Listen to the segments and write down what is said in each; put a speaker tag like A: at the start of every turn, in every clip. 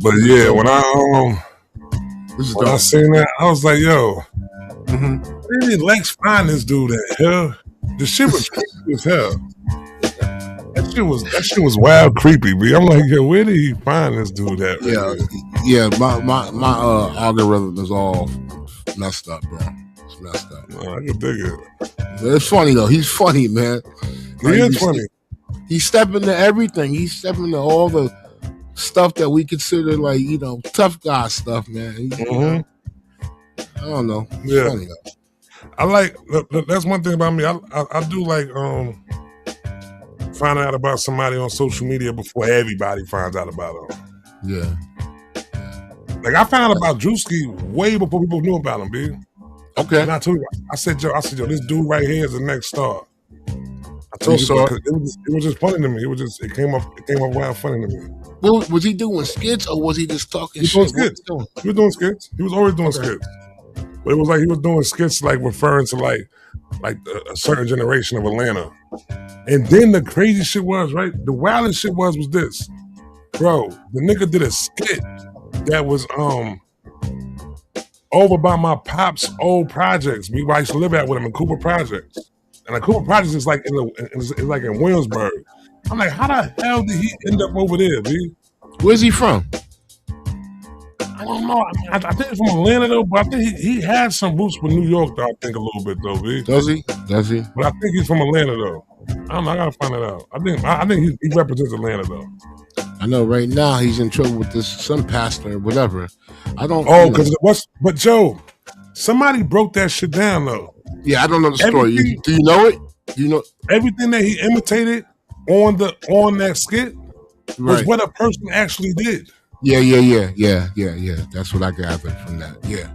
A: But yeah, when I
B: dope.
A: seen that, I was like, yo,
B: Mm-hmm.
A: where did Lex find this dude at? Hell, the shit was creepy as hell. That shit was wild creepy, B. I'm like, yo, where did he find this dude at right
B: Yeah,
A: here?
B: yeah. My algorithm is all messed up, bro. It's messed up.
A: Oh, I can dig it.
B: But it's funny though. He's funny, man.
A: He is funny.
B: He's stepping into everything. He's stepping into all the stuff that we consider like, tough guy stuff, man. I don't know. It's
A: Yeah.
B: funny though.
A: I like that's one thing about me. I do like finding out about somebody on social media before everybody finds out about them.
B: Yeah.
A: Like I found out about Drewski way before people knew about him, B.
B: Okay.
A: And I told you, I said, yo, this dude right here is the next star. I told you, it was just funny to me. It came up wild funny to me.
B: Well, was he doing skits or was he just talking
A: He
B: shit?
A: He was doing skits. He was always doing skits. But it was like he was doing skits like referring to like a certain generation of Atlanta. And then the crazy shit was, right? The wildest shit was this. Bro, the nigga did a skit that was over by my pop's old projects. I used to live at with him in Cooper Projects. And the Cooper Projects is like in Williamsburg. I'm like, how the hell did he end up over there, B?
B: Where's he from?
A: I don't know. I think he's from Atlanta though, but I think he had some roots with New York though. I think a little bit though, B.
B: Does he?
A: But I think he's from Atlanta though. I don't know. I gotta find it out. I think he represents Atlanta though.
B: I know right now he's in trouble with some pastor or whatever. I don't.
A: Oh, because it was. But Joe, somebody broke that shit down though.
B: Yeah, I don't know the story. Do you know it? Do you know
A: everything that he imitated on that skit was what a person actually did.
B: Yeah. That's what I gathered from that. Yeah.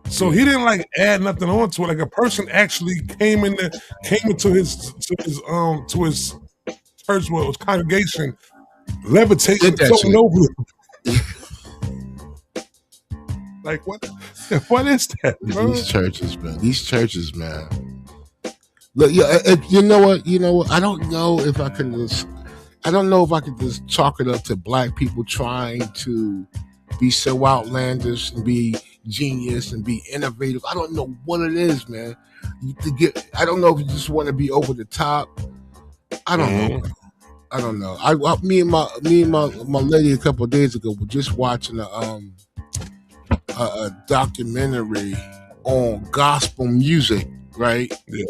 A: So he didn't like add nothing onto it. Like a person actually came into his church, his congregation, levitating, floating over it. Like what? What is that, bro?
B: These churches, man. Look, you know what? I don't know if I can just chalk it up to black people trying to be so outlandish and be genius and be innovative. I don't know what it is, man. I don't know if you just want to be over the top. I don't know. I don't know. Me and my lady a couple of days ago were just watching a documentary on gospel music, right?
A: Yeah.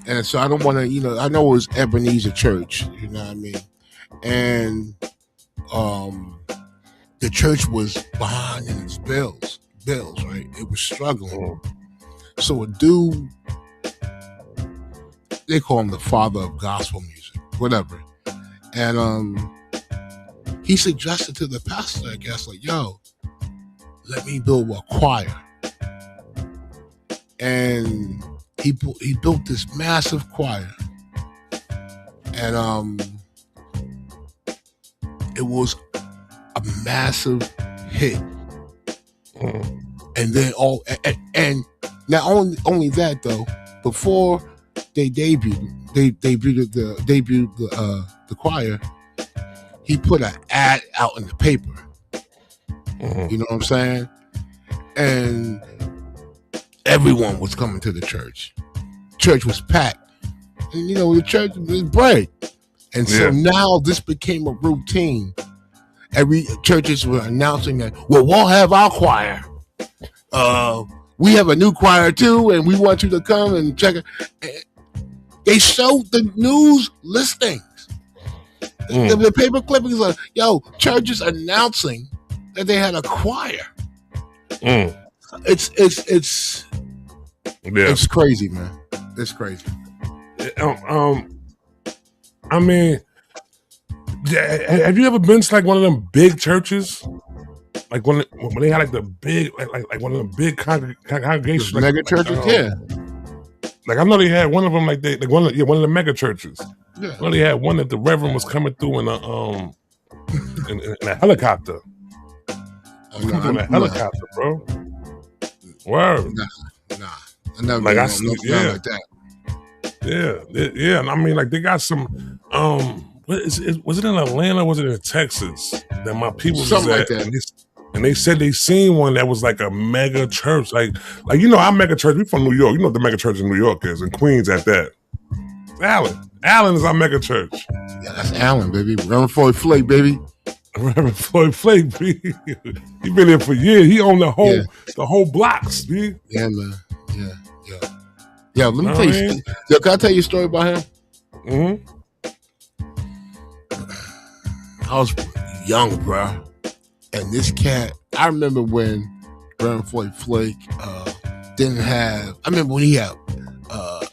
B: And so I don't want to, I know it was Ebenezer Church, you know what I mean? And the church was behind in its bills, right? It was struggling. So a dude, they call him the father of gospel music, whatever. And he suggested to the pastor, I guess, like, yo, let me build a choir. And he built this massive choir. And it was a massive hit. And then and not only that though, before they debuted the choir, he put an ad out in the paper. You know what I'm saying? And everyone was coming to the church. Church was packed. And the church was bright. And so now this became a routine. Every churches were announcing that, well, we'll have our choir. We have a new choir too, and we want you to come and check it. They showed the news listings. The paper clippings are, yo, churches announcing that they had a choir. It's crazy, man. It's crazy.
A: I mean, have you ever been to like one of them big churches? Like when they had like the big, like one of them big congregations, like,
B: mega churches, yeah.
A: Like I know they had one of them, like one of the mega churches.
B: Yeah.
A: I know they had one that the reverend was coming through in a in a helicopter. In a helicopter, bro. Word.
B: Nah. I never
A: like I
B: see, like that.
A: Yeah. And I mean, like they got some Was it in Atlanta or was it in Texas that my people was
B: Something
A: at?
B: like that.
A: And they said they seen one that was like a mega church. Like our mega church, we from New York. You know what the mega church in New York is, in Queens at that. Allen. Allen is our mega church.
B: Yeah, that's Allen, baby. Reverend Floyd Flake, baby.
A: Reverend Floyd Flake, B. He been there for years. He owned the whole blocks, B.
B: Yeah, man. Yeah. Yeah, let me tell you. Yo, can I tell you a story about him?
A: Mm-hmm.
B: I was young, bro. And this cat, I remember when Reverend Floyd Flake didn't have, I remember when he had an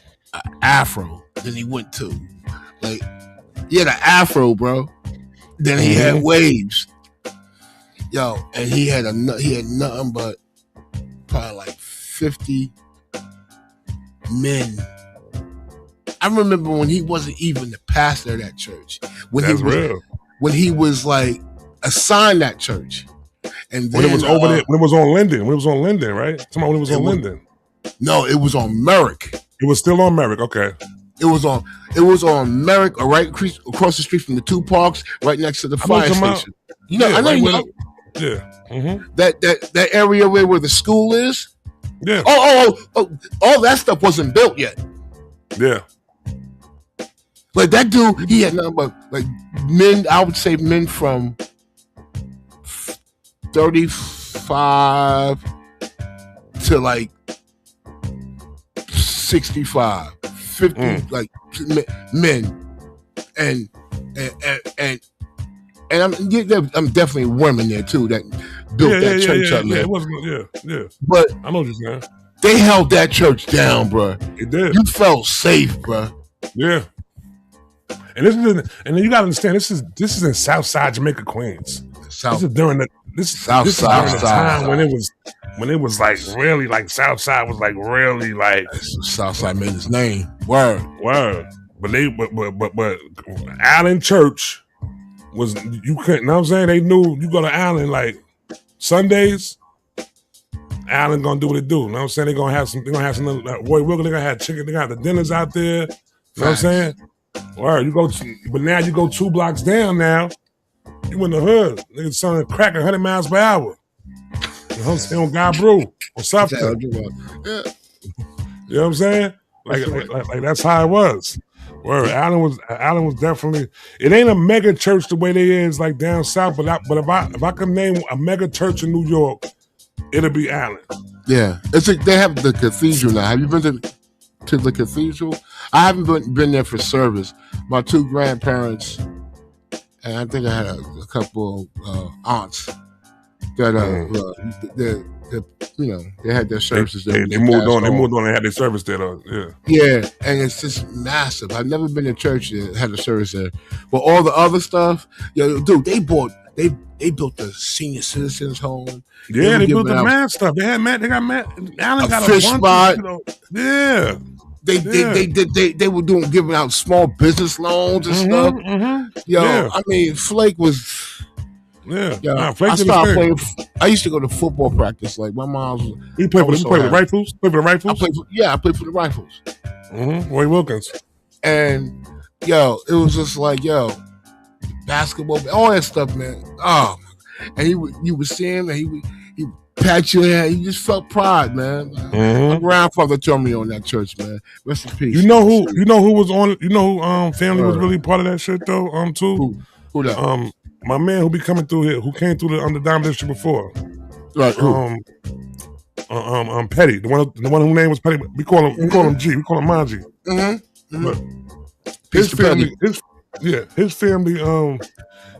B: afro, then he went to, like, he had an afro, bro. Then he had waves. Yo, and he had nothing but probably like 50 men. I remember when he wasn't even the pastor of that church. When he was like assigned that church. And then
A: when it was over there, when it was on Linden, right? When it was on Linden.
B: No, it was on Merrick.
A: It was still on Merrick, okay.
B: It was on Merrick, right across the street from the two parks, right next to the fire station. You know, I know you know.
A: Yeah. Mm-hmm.
B: That area where the school is.
A: Yeah.
B: Oh, all that stuff wasn't built yet.
A: Yeah.
B: Like that dude, he had nothing but like men. I would say men from 35 to like 65, 50, like men, and I'm definitely women there too that built that church up there.
A: It wasn't, yeah.
B: But
A: I know what you're saying.
B: They held that church down, bro.
A: It did.
B: You felt safe, bro.
A: Yeah. And then you gotta understand, this is in Southside Jamaica, Queens. This is during the time when it was like really like Southside was like really like
B: Southside made his name. Word.
A: But Allen Church was, you couldn't, know what I'm saying? They knew you go to Allen like Sundays, Allen gonna do what it do. You know what I'm saying? They're gonna have some Roy Wilker, they're gonna have chicken, they got the dinners out there. You know what I'm saying? Word, but now you go 2 blocks down now, you in the hood. Niggas selling crack 100 miles per hour. You know what I'm saying? On God Brew or something.
B: Yeah.
A: You know what I'm saying? Like that's how it was. Word, Allen was definitely. It ain't a mega church the way they is like down south, but if I could name a mega church in New York, it'll be Allen.
B: Yeah, they have the cathedral now. Have you been to the cathedral? I haven't been there for service. My 2 grandparents, and I think I had a couple aunts that they had their services there.
A: They moved on. They moved on and had their service there though. Yeah.
B: Yeah, and it's just massive. I've never been to church that had a service there. But all the other stuff, dude, they built the senior citizens home.
A: Yeah, they built the mad stuff. They got mad. Allen got
B: fish spot.
A: Yeah.
B: They were giving out small business loans and stuff. Mm-hmm. I mean, Flake was.
A: Yeah.
B: I started playing. I used to go to football practice. Like my mom's.
A: You play for the Rifles? Play for the Rifles?
B: I played for the Rifles.
A: Mm-hmm. Roy Wilkins.
B: And it was just like basketball, all that stuff, man. Oh, and you would see him, and he would pat your hand. You just felt pride, man. Mm-hmm. My grandfather told me on that church, man. Rest in peace.
A: You know who was on? You know who family was really part of that shit though. Too.
B: Who that?
A: My man who be coming through here, who came through the DiamondDistrict before.
B: Right. Who?
A: Petty, the one whose name was Petty. We call him G. We call him Manji.
B: Mm-hmm.
A: But his family,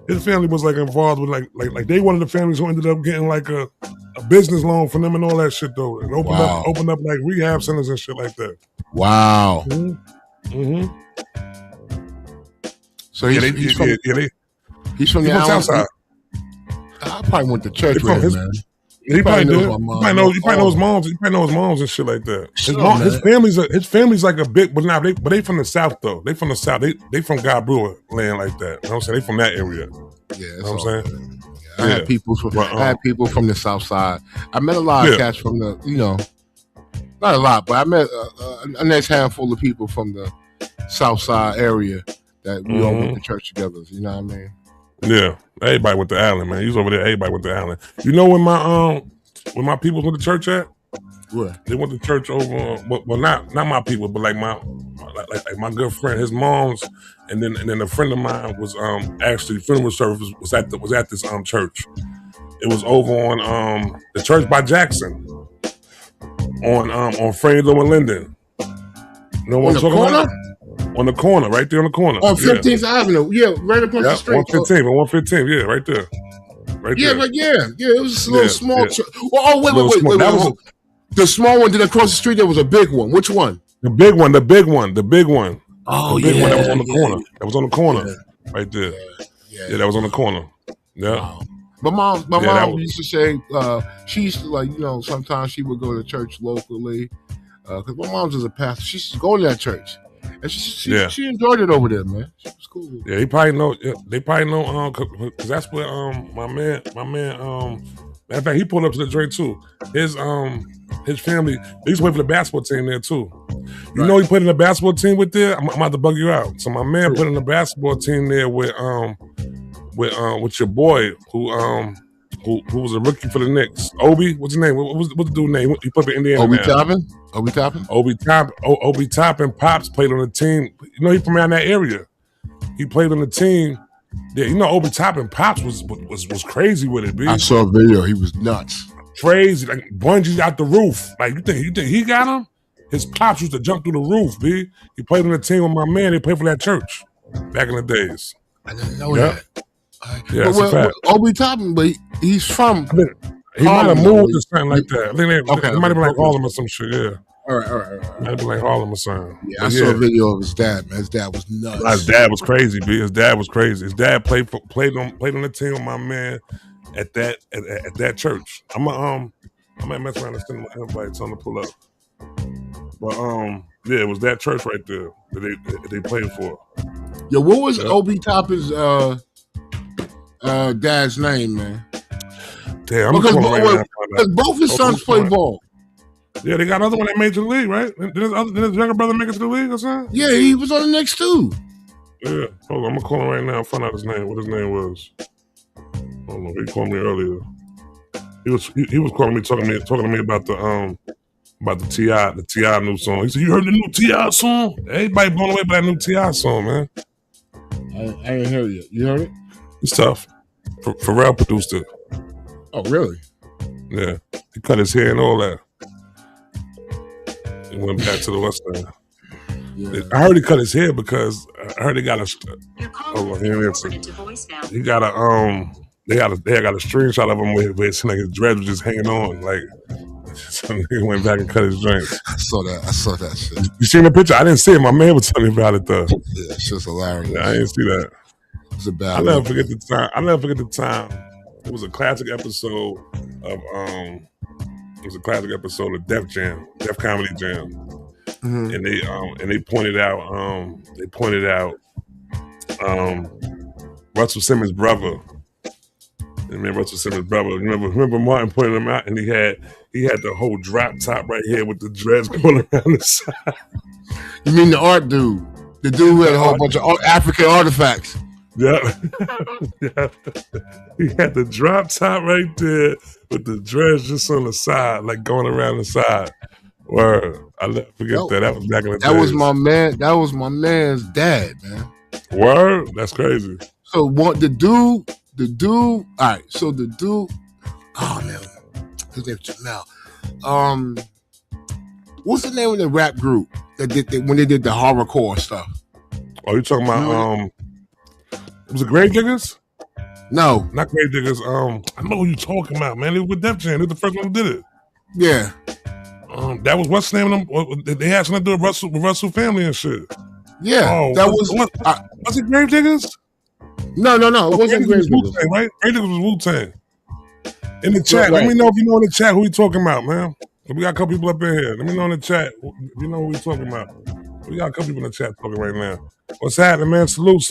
A: his family was like involved with like they one of the families who ended up getting like a business loan from them and all that shit though, and opened up like rehab centers and shit like that.
B: Wow.
A: Mm-hmm.
B: So he's from the
A: Southside.
B: I probably went to church with him, man.
A: He probably did. You probably know his moms. You probably know his moms and shit like that. His family's like a big, but they from the South though. They from the South. They from God Brewer land like that. You know what I'm saying? They from that area.
B: Yeah,
A: you know what I'm saying?
B: Yeah. I had people from the South Side. I met a lot of cats from the, not a lot, but I met a nice handful of people from the South Side area that we all went to church together. You know what I mean?
A: Yeah, everybody went to Allen, man. He was over there. Everybody went to Allen. You know when my people went to church at?
B: Where?
A: They went to church over. Well, not my people, but like my good friend, his mom's, and then a friend of mine was actually funeral service was at this church. It was over on the church by Jackson on Fredo and Linden. You know what I'm talking about? On the corner, right there on the corner.
B: On 15th Avenue. Yeah, right across the street.
A: 115, yeah, right there. Right
B: yeah,
A: there.
B: But yeah, it was a little small church. Oh, wait. The small one, then across the street there was a big one. Which one?
A: The big one.
B: Oh,
A: the big one that was on the corner. That was on the corner, right there. Yeah, that was on the corner. Yeah.
B: Wow. My mom used to say, she used to like, sometimes she would go to church locally. Because my mom's was a pastor. She used to go to that church. And she enjoyed it over there, man. She was cool.
A: Yeah, they probably know, because that's where my man, matter of fact, he pulled up to the joint too. His family, they used to play for the basketball team there too. You know, he put in the basketball team with there. I'm about to bug you out. So my man put in the basketball team there with your boy who was a rookie for the Knicks. Obi, what's his name? What's the dude's name? He played for Indiana. Obi Toppin. Pops played on the team. You know, he from around that area. He played on the team. Yeah, you know, Obi Toppin. Pops was crazy with it, B.
B: I saw a video. He was nuts.
A: Crazy, like bungee out the roof. Like you think he got him? His pops used to jump through the roof, B. He played on the team with my man. They played for that church back in the days.
B: I didn't know that.
A: Yeah, that's a fact.
B: Obi Toppin, but he's from.
A: He might have moved or something like that. I think it might have been like Harlem or some shit. Yeah.
B: All right.
A: Might have been like Harlem or something.
B: Yeah, I saw a video of his dad. Man, his dad was nuts.
A: His dad was crazy, B. His dad was crazy. His dad played on the team with my man at that church. I might mess around and send him an invite, tell him to pull up. But yeah, it was that church right there that they played for.
B: Yo, what was Obi Toppin's dad's name, man?
A: Damn,
B: because both his sons play ball.
A: Yeah, they got another one that made the league, right? Did his younger brother make it to the league or something?
B: Yeah, he was on the Knicks too.
A: Yeah, hold on, I'm gonna call him right now and find out his name. What his name was? Hold on, he called me earlier. He was calling me, talking to me about the T.I. new song. He said, "You heard the new T.I. song?" Everybody blown away by that new T.I. song, man.
B: I didn't hear it. You heard it?
A: It's tough. Pharrell produced it.
B: Oh, really?
A: Yeah, he cut his hair and all that. He went back to the West End. Yeah. I heard he cut his hair because I heard he got a. Hold on, he got a They got a screenshot of him where it seemed like his dreads was just hanging on, like. So he went back and cut his joints.
B: I saw that shit.
A: You seen the picture? I didn't see it. My man was telling me about it though.
B: Yeah, it's just hilarious.
A: Yeah, I didn't see that.
B: It's a bad.
A: I'll never forget the time. It was a classic episode of Def Jam, Def Comedy Jam, and they pointed out Russell Simmons' brother. And then Russell Simmons' brother. Remember Martin pointed him out, and he had the whole drop top right here with the dreads going around the side.
B: You mean the art dude? The dude who had a whole bunch of African artifacts.
A: Yeah. Yeah. He had the drop top right there with the dreads just on the side, like going around the side. Word. I'll never forget that. That was back in the days.
B: That was my man's dad, man.
A: Word? That's crazy.
B: So the dude, all right, so the dude, oh man, his name's Jamel. What's the name of the rap group that did when they did the horrorcore stuff?
A: Oh, you talking about was it Grave Diggers?
B: No.
A: Not Grave Diggers. I know who you talking about, man. It was with Def Jam. They was the first one who did it.
B: Yeah.
A: That was what's the name of them? They had something to do with Russell family and shit.
B: Yeah.
A: Was it Grave Diggers?
B: No. It wasn't Grave Diggers.
A: Right? Grave Diggers was Wu-Tang. In the chat, let me know if you know in the chat who we talking about, man. We got a couple people up in here. Let me know in the chat if you know who we talking about. We got a couple people in the chat talking right now. What's happening, man? Salute,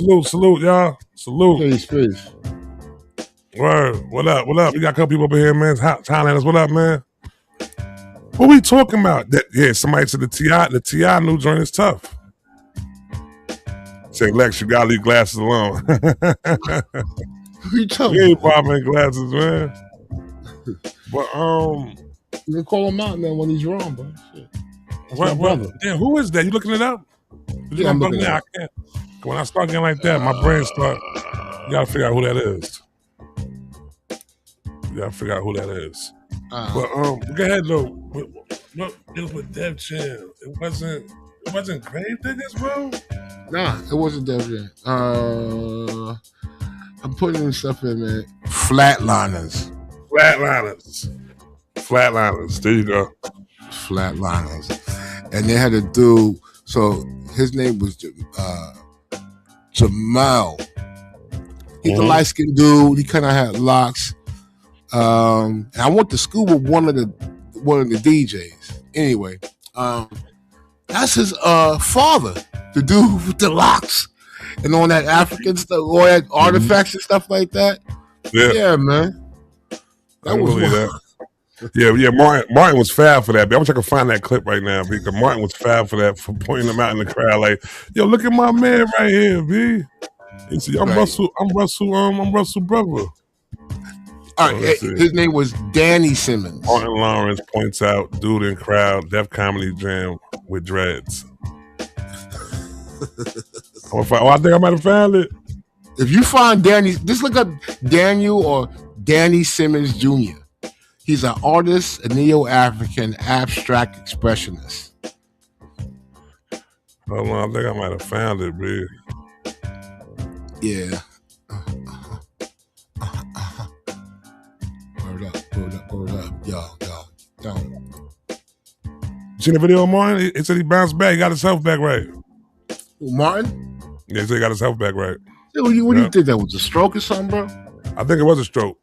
A: y'all. Salute.
B: Peace.
A: Word. What up? We got a couple people up in here, man. Thailanders, what up, man? What we talking about? Somebody said the T.I. new joint is tough. Say, Lex, you gotta leave glasses alone.
B: Who you talking
A: You ain't
B: about?
A: popping glasses, man. But
B: You can call him out, man, when he's wrong, bro. Shit. That's my
A: what?
B: brother.
A: Damn, who is that? You looking it up? You
B: Yeah, I'm
A: gonna bug
B: looking
A: me
B: it
A: out?
B: up.
A: I can't. When I start getting like that, my brain start. You gotta figure out who that is. You gotta figure out who that is. But go ahead though. Look, it was with Dev Jam. It wasn't Grave Diggers, bro.
B: Nah, it wasn't Def Jam. I'm putting stuff in, man. Flatliners.
A: Flatliners. There you go.
B: Flatliners. And they had a dude, so his name was Jamal. He's a light-skinned dude. He kind of had locks. And I went to school with one of the DJs. Anyway, that's his father, the dude with the locks and all that African stuff, all that artifacts and stuff like that. Yeah, man.
A: That was that. Yeah. Martin was foul for that. I wish I could find that clip right now, because Martin was foul for that, for pointing him out in the crowd, like, yo, look at my man right here, B. He said, I'm Russell brother.
B: All right, his name was Danny Simmons.
A: Martin Lawrence points out, dude in crowd, Def Comedy Jam with dreads. I think I might have found it.
B: If you find Danny, just look up Daniel or Danny Simmons Jr. He's an artist, a neo-African abstract expressionist.
A: Hold on, I think I might have found it, B.
B: Yeah. Word up. Yo.
A: You seen the video of Martin? He said he bounced back. He got his health back right.
B: Martin?
A: Yeah, he said he got his health back right.
B: What do you think? That was a stroke or something, bro?
A: I think it was a stroke.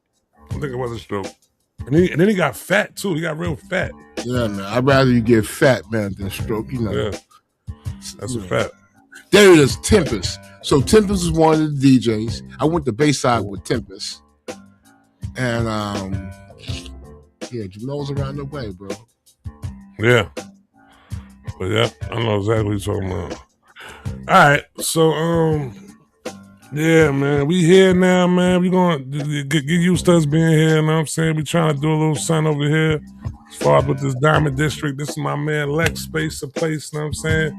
A: And then he got fat, too. He got real fat.
B: Yeah, man. I'd rather you get fat, man, than stroke, you know.
A: Yeah. That's a fact.
B: There it is, Tempest. So Tempest is one of the DJs. I went to Bayside with Tempest. And, Jamel's around the way, bro.
A: Yeah. But yeah, I know exactly what you're talking about. All right, so yeah, man, we here now, man. We gonna get used to us being here. You know what I'm saying? We trying to do a little something over here. As far as with this Diamond District, this is my man Lex Space, a place. You know what I'm saying?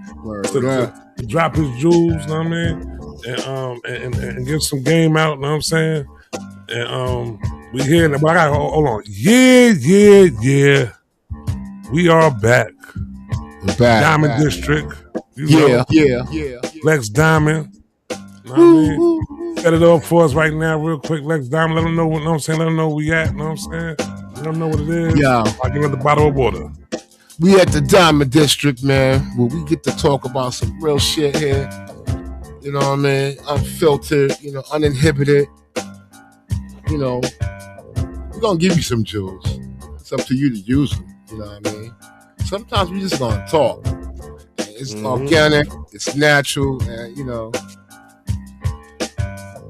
A: To drop his jewels. You know what I mean? And get some game out. You know what I'm saying? And we here. But I gotta hold on. Yeah. We are back.
B: We're back.
A: Diamond District.
B: Yeah.
A: Lex Diamond. You know what I mean? Set it up for us right now, real quick. Lex Diamond, let them know what, you know what I'm saying? Let them know where we at, you know what I'm saying? Let them know what it is.
B: Yeah.
A: I give them the bottle of water.
B: We at the Diamond District, man, where we get to talk about some real shit here. You know what I mean? Unfiltered, uninhibited. We're gonna give you some jewels. It's up to you to use them. You know what I mean? Sometimes we just gonna talk. It's organic, it's natural, and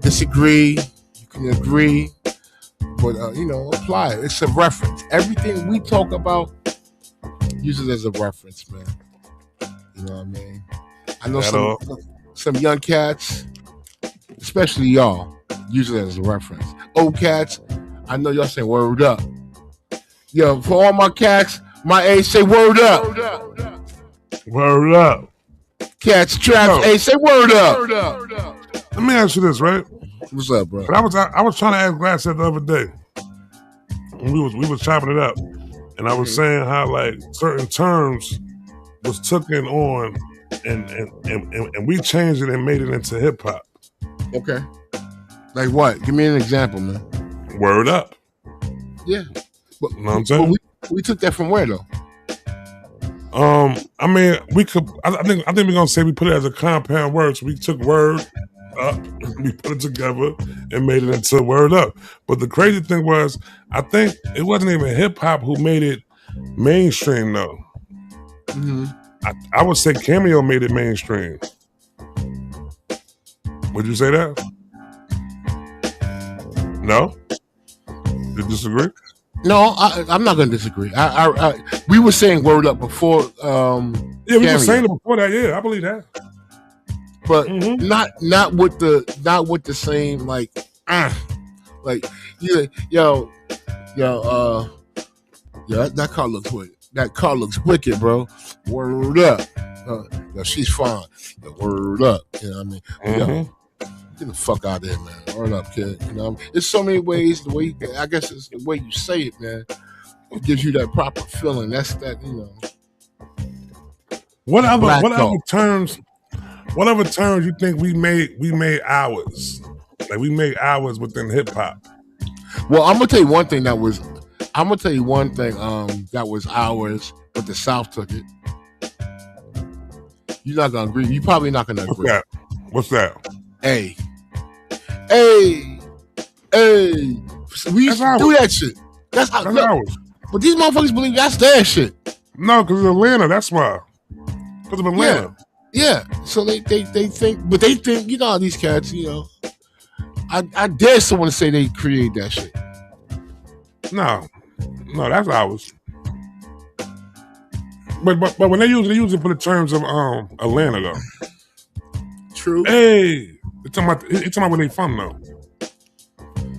B: disagree, you can agree, but apply it. It's a reference. Everything we talk about, use it as a reference, man. You know what I mean? I know some young cats, especially y'all, use it as a reference. Old cats, I know y'all say word up. Yo, for all my cats, my age, say word up.
A: Word up.
B: Cats, traps, hey, say word up.
A: Let me ask you this, right?
B: What's up, bro?
A: But I was trying to ask Glass that the other day. And we was chopping it up. And I was saying how, like, certain terms was taken on and we changed it and made it into hip hop.
B: Okay. Like what? Give me an example, man.
A: Word up.
B: Yeah.
A: But, you know what I'm saying?
B: We took that from where though?
A: I mean, we could. I think we're gonna say we put it as a compound word. So we took word up, we put it together, and made it into word up. But the crazy thing was, I think it wasn't even hip hop who made it mainstream though.
B: Mm-hmm.
A: I would say Cameo made it mainstream. Would you say that? No? You disagree?
B: No, I'm not going to disagree. We were saying word up before.
A: Yeah, we were saying it before that. Yeah, I believe that.
B: but not with the same like yo that car looks wicked. That car looks wicked, bro. Word up. Yo, she's fine. Yo, word up. You know what I mean? Yo, get the fuck out of here, man. Word up, kid. You know what I mean? There's so many ways. The way I guess it's the way you say it, man. It gives you that proper feeling. That's that, you know.
A: Whatever terms you think we made ours. Like we made ours within hip hop.
B: Well, I'm gonna tell you one thing that was ours, but the South took it. You're not gonna agree. You're probably not gonna agree.
A: What's that?
B: Hey. We used to do that shit. That's ours. But these motherfuckers believe that's their shit.
A: No, because it's Atlanta. That's why. Because of Atlanta.
B: Yeah. So they think, but they think, you know how these cats, you know. I dare someone to say they created that shit.
A: No, that's ours. But when they use it for the terms of Atlanta though.
B: True.
A: Hey, it's talking about where they from though.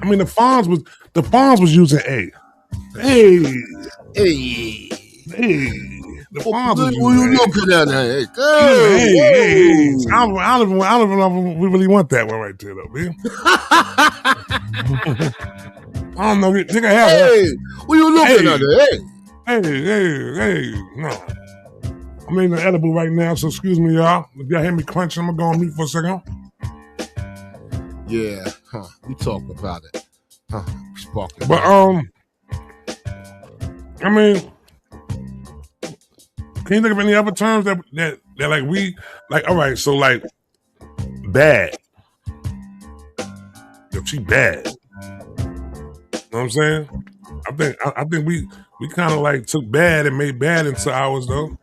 A: I mean the Fonz was using A. Hey. The Fonz was using
B: you looking at that?
A: Hey. I don't even know if we really want that one right there though, man. I don't know. Nigga have
B: it. What you looking at that?
A: Hey, no. I'm in the edible right now, so excuse me, y'all. If y'all hear me crunching, I'm gonna go on mute for a second.
B: Yeah, we talk about it.
A: But I mean, can you think of any other terms that like we like? All right, so like bad. Yo, she bad. You know what I'm saying? I think we kind of like took bad and made bad into ours though.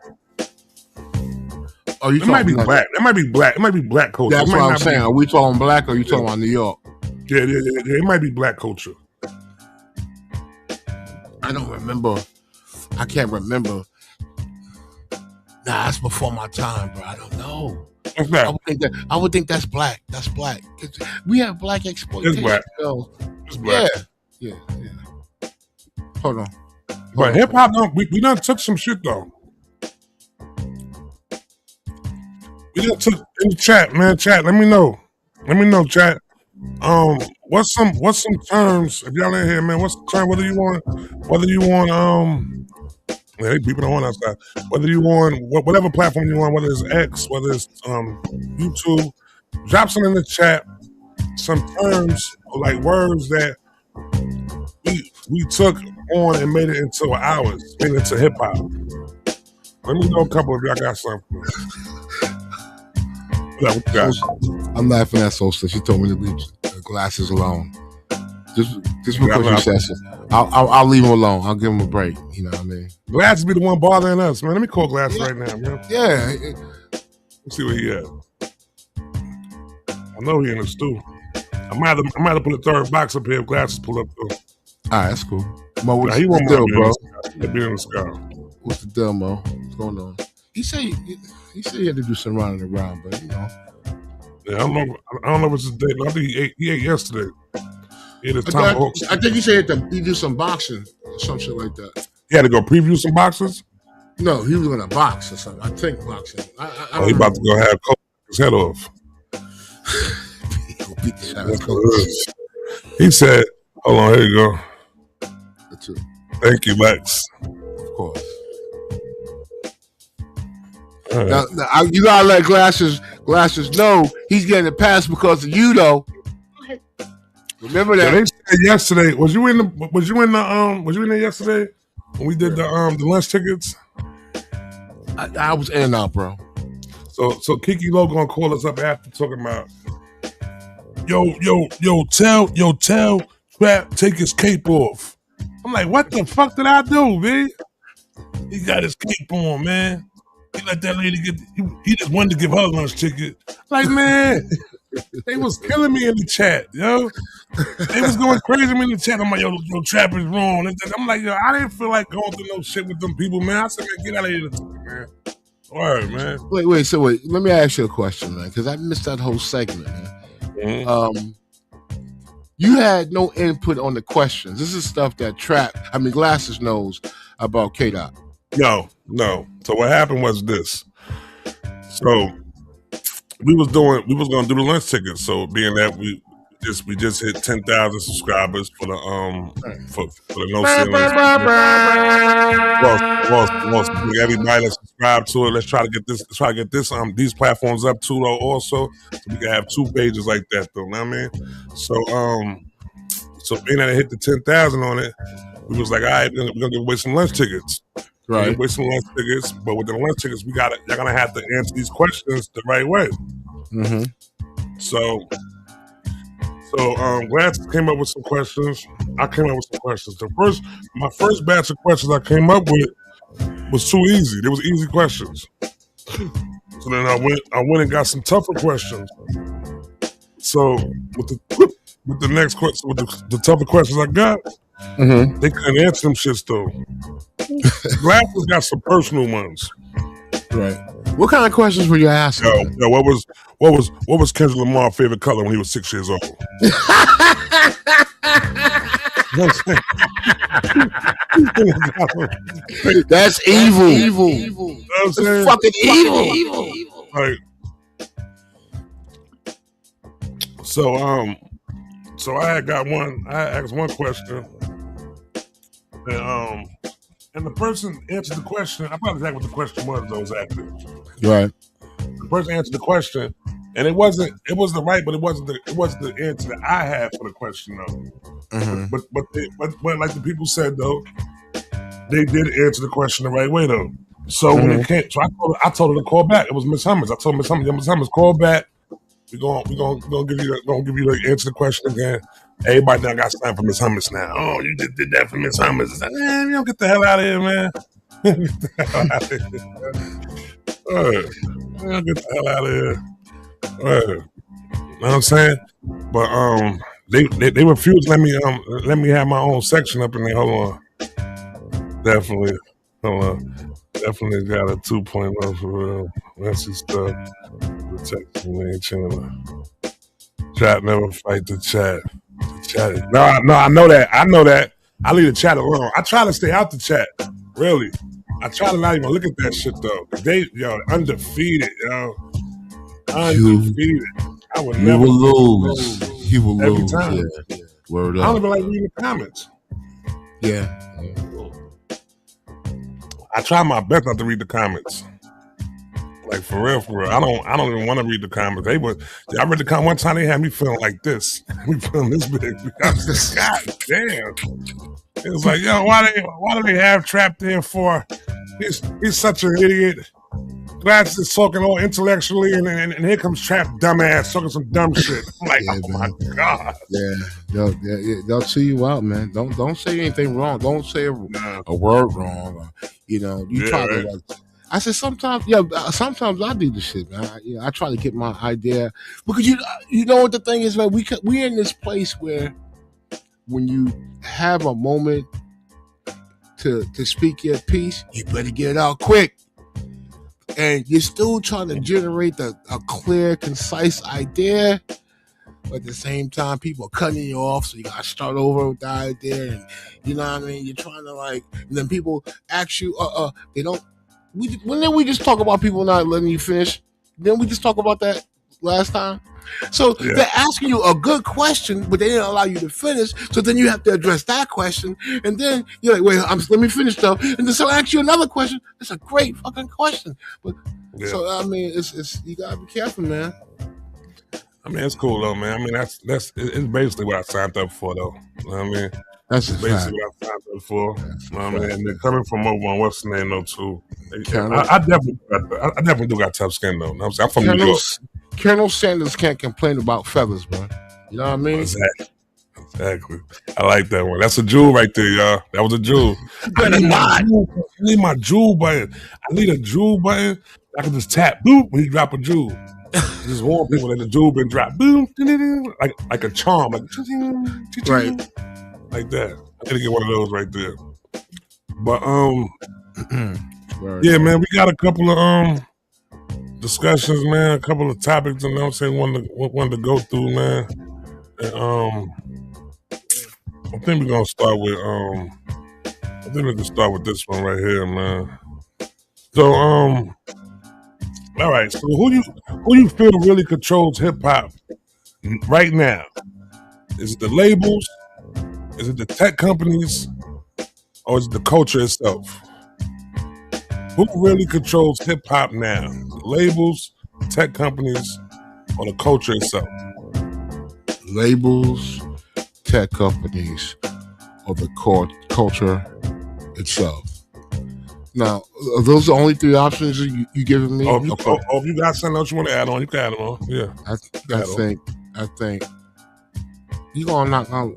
B: Oh,
A: it might be black. It might be black. It might be black culture.
B: That's what I'm saying. Are we talking black or are you talking about New York?
A: Yeah. It might be black culture.
B: I don't remember. I can't remember. Nah, that's before my time, bro. I don't know.
A: What's that?
B: I would think that's black. That's black. We have black exploitation.
A: It's black.
B: So,
A: it's black.
B: Yeah. Hold on.
A: But hip hop, we done took some shit though. We done took in the chat, man. Chat, let me know, chat. What's some terms? If y'all in here, man, what's the term? Whether you want, they beeping on outside. Whether you on whatever platform you on, whether it's X, whether it's YouTube, drop some in the chat. Some terms like words that we took on and made it into ours, made it into hip hop. Let me know a couple of y'all got something.
B: I'm laughing at Sosa. She told me to leave the glasses alone. Just because you said so. I'll leave him alone. I'll give him a break. You know what I mean?
A: Glasses be the one bothering us, man. Let me call Glasses right now, man.
B: Yeah.
A: Let's see where he at. I know he in the stew. I might have to put a third box up here if Glasses pull up though.
B: Alright, that's cool. Mo, what's
A: he
B: the deal, bro?
A: He'll be in the sky.
B: What's the deal, Mo? What's going on? He said he had to do some running around, but you know.
A: Yeah, I don't know if it's his day. I think he ate yesterday. He had his time
B: I think he said he do some boxing or some shit like that.
A: He had to go preview some boxes?
B: No, he was gonna box or something. I think boxing.
A: He about to go have his head off.
B: He'll beat the shit out of Coach.
A: He said, hold on, here you go.
B: That's it.
A: Thank you, Lex.
B: Of course. Now, you gotta let Glasses know he's getting a pass because of you, though. Remember that?
A: Yeah, they said yesterday. Was you in there yesterday when we did the lunch tickets?
B: I was in and out, bro.
A: So Kiki Low gonna call us up after talking about tell Trap take his cape off. I'm like, what the fuck did I do, man? He got his cape on, man. He let that lady he just wanted to give her a lunch ticket. Like, man, they was killing me in the chat, yo. They was going crazy in the chat. I'm like, yo, Trap is wrong. I'm like, yo, I didn't feel like going through no shit with them people, man. I said, man, get out of here, man. Word, man.
B: Wait. So let me ask you a question, man, because I missed that whole segment, man.
A: Mm-hmm.
B: You had no input on the questions. This is stuff that Glasses knows about K-Dot.
A: No. So what happened was this. So we was gonna do the lunch tickets. So being that we just hit 10,000 subscribers for the for the no ceilings. Well, everybody let's subscribe to it. Let's try to get this these platforms up too though also. So we can have 2 pages like that though, know what I mean? So being that it hit the 10,000 on it, we was like, all right, we're gonna give away some lunch tickets.
B: Right.
A: Give away some lunch tickets, but with the lunch tickets, you're gonna have to answer these questions the right way.
B: Mm-hmm.
A: So Glasses came up with some questions. I came up with some questions. My first batch of questions I came up with was too easy. They was easy questions. So then I went and got some tougher questions. So with the next question, with the tougher questions I got, they couldn't answer them shits though. Glasses got some personal ones.
B: Right. What kind of questions were you asking?
A: Yo, what was Kendrick Lamar's favorite color when he was 6 years old?
B: That's evil. That's fucking evil.
A: Like, so I had got one. I asked one question, and the person answered the question. I forgot exactly what the question was though, exactly.
B: Right.
A: The person answered the question, and it was the right, but it wasn't the answer that I had for the question though. But like the people said though, they did answer the question the right way though. So when it came, so I told her to call back. It was Miss Hummers. I told Miss Hummers, call back. We're gonna give you the answer the question again. Everybody now got time for Miss Hummers now. Oh, you just did that for Miss Hummers. It's like, man, you don't get the hell out of here, man. Get the hell out of here. You know what I'm saying? But they refused to let me have my own section up in there. Hold on. Definitely. Hold on. Definitely got a 2.0 for real. Messy stuff. Protection ain't chilling. Chat never fight the chat. No, I know that. I leave the chat alone. I try to stay out the chat. Really. I try to not even look at that shit though. They undefeated, yo. Undefeated. I would never
B: lose. You will
A: every
B: lose.
A: time.
B: Yeah. Word
A: I
B: up.
A: don't even like reading the comments.
B: Yeah.
A: I try my best not to read the comments. Like for real. I don't even want to read the comments. I read the comment one time. They had me feeling like this. Me feeling this big. I was just, God damn. It was like, yo, why do they have Trap there for? He's such an idiot. Glasses is talking all intellectually, and here comes Trap dumbass talking some dumb shit. I'm like, oh my God.
B: Yeah, they'll chew you out, man. Don't say anything wrong. Don't say a word wrong. You try to like. I said sometimes I do this shit, man. I try to get my idea because you know what the thing is, man. We're in this place where when you have a moment to speak your piece, you better get it out quick. And you're still trying to generate a clear, concise idea, but at the same time, people are cutting you off, so you gotta start over with the idea, and you know what I mean. You're trying to and then people ask you, they don't. Didn't we just talk about people not letting you finish? Didn't we just talk about that last time? So they're asking you a good question, but they didn't allow you to finish. So then you have to address that question, and then you're like, "Wait, let me finish though." And then someone asks you another question. It's a great fucking question, but so I mean, it's you gotta be careful, man.
A: I mean, it's cool though, man. I mean, it's basically what I signed up for, though. You know what I mean?
B: That's
A: basically what I signed up for. You know what I mean? And they're coming from over on what's the name though too. I definitely do got tough skin though. You know what I'm from New York.
B: Colonel Sanders can't complain about feathers, bro. You know what I mean?
A: Exactly. I like that one. That's a jewel right there, y'all. That was a jewel. I need my jewel button. I need a jewel button. I can just tap, boop, when he drop a jewel. Just warn people that the jewel been dropped, boom, like a charm, like like that. I gotta get one of those right there. But Yeah, man, we got a couple of discussions, man. A couple of topics, and I'm saying one to go through, man. And, I think we're gonna start with I think we can start with this one right here, man. So all right. So who you feel really controls hip hop right now? Is it the labels? Is it the tech companies? Or is it the culture itself? Who really controls hip hop now? The labels, tech companies, or the culture itself?
B: Labels, tech companies, or the culture itself. Now, are those the only three options you giving me?
A: If you got something else you want to add on, you can add on. Yeah.
B: I think you gonna knock on.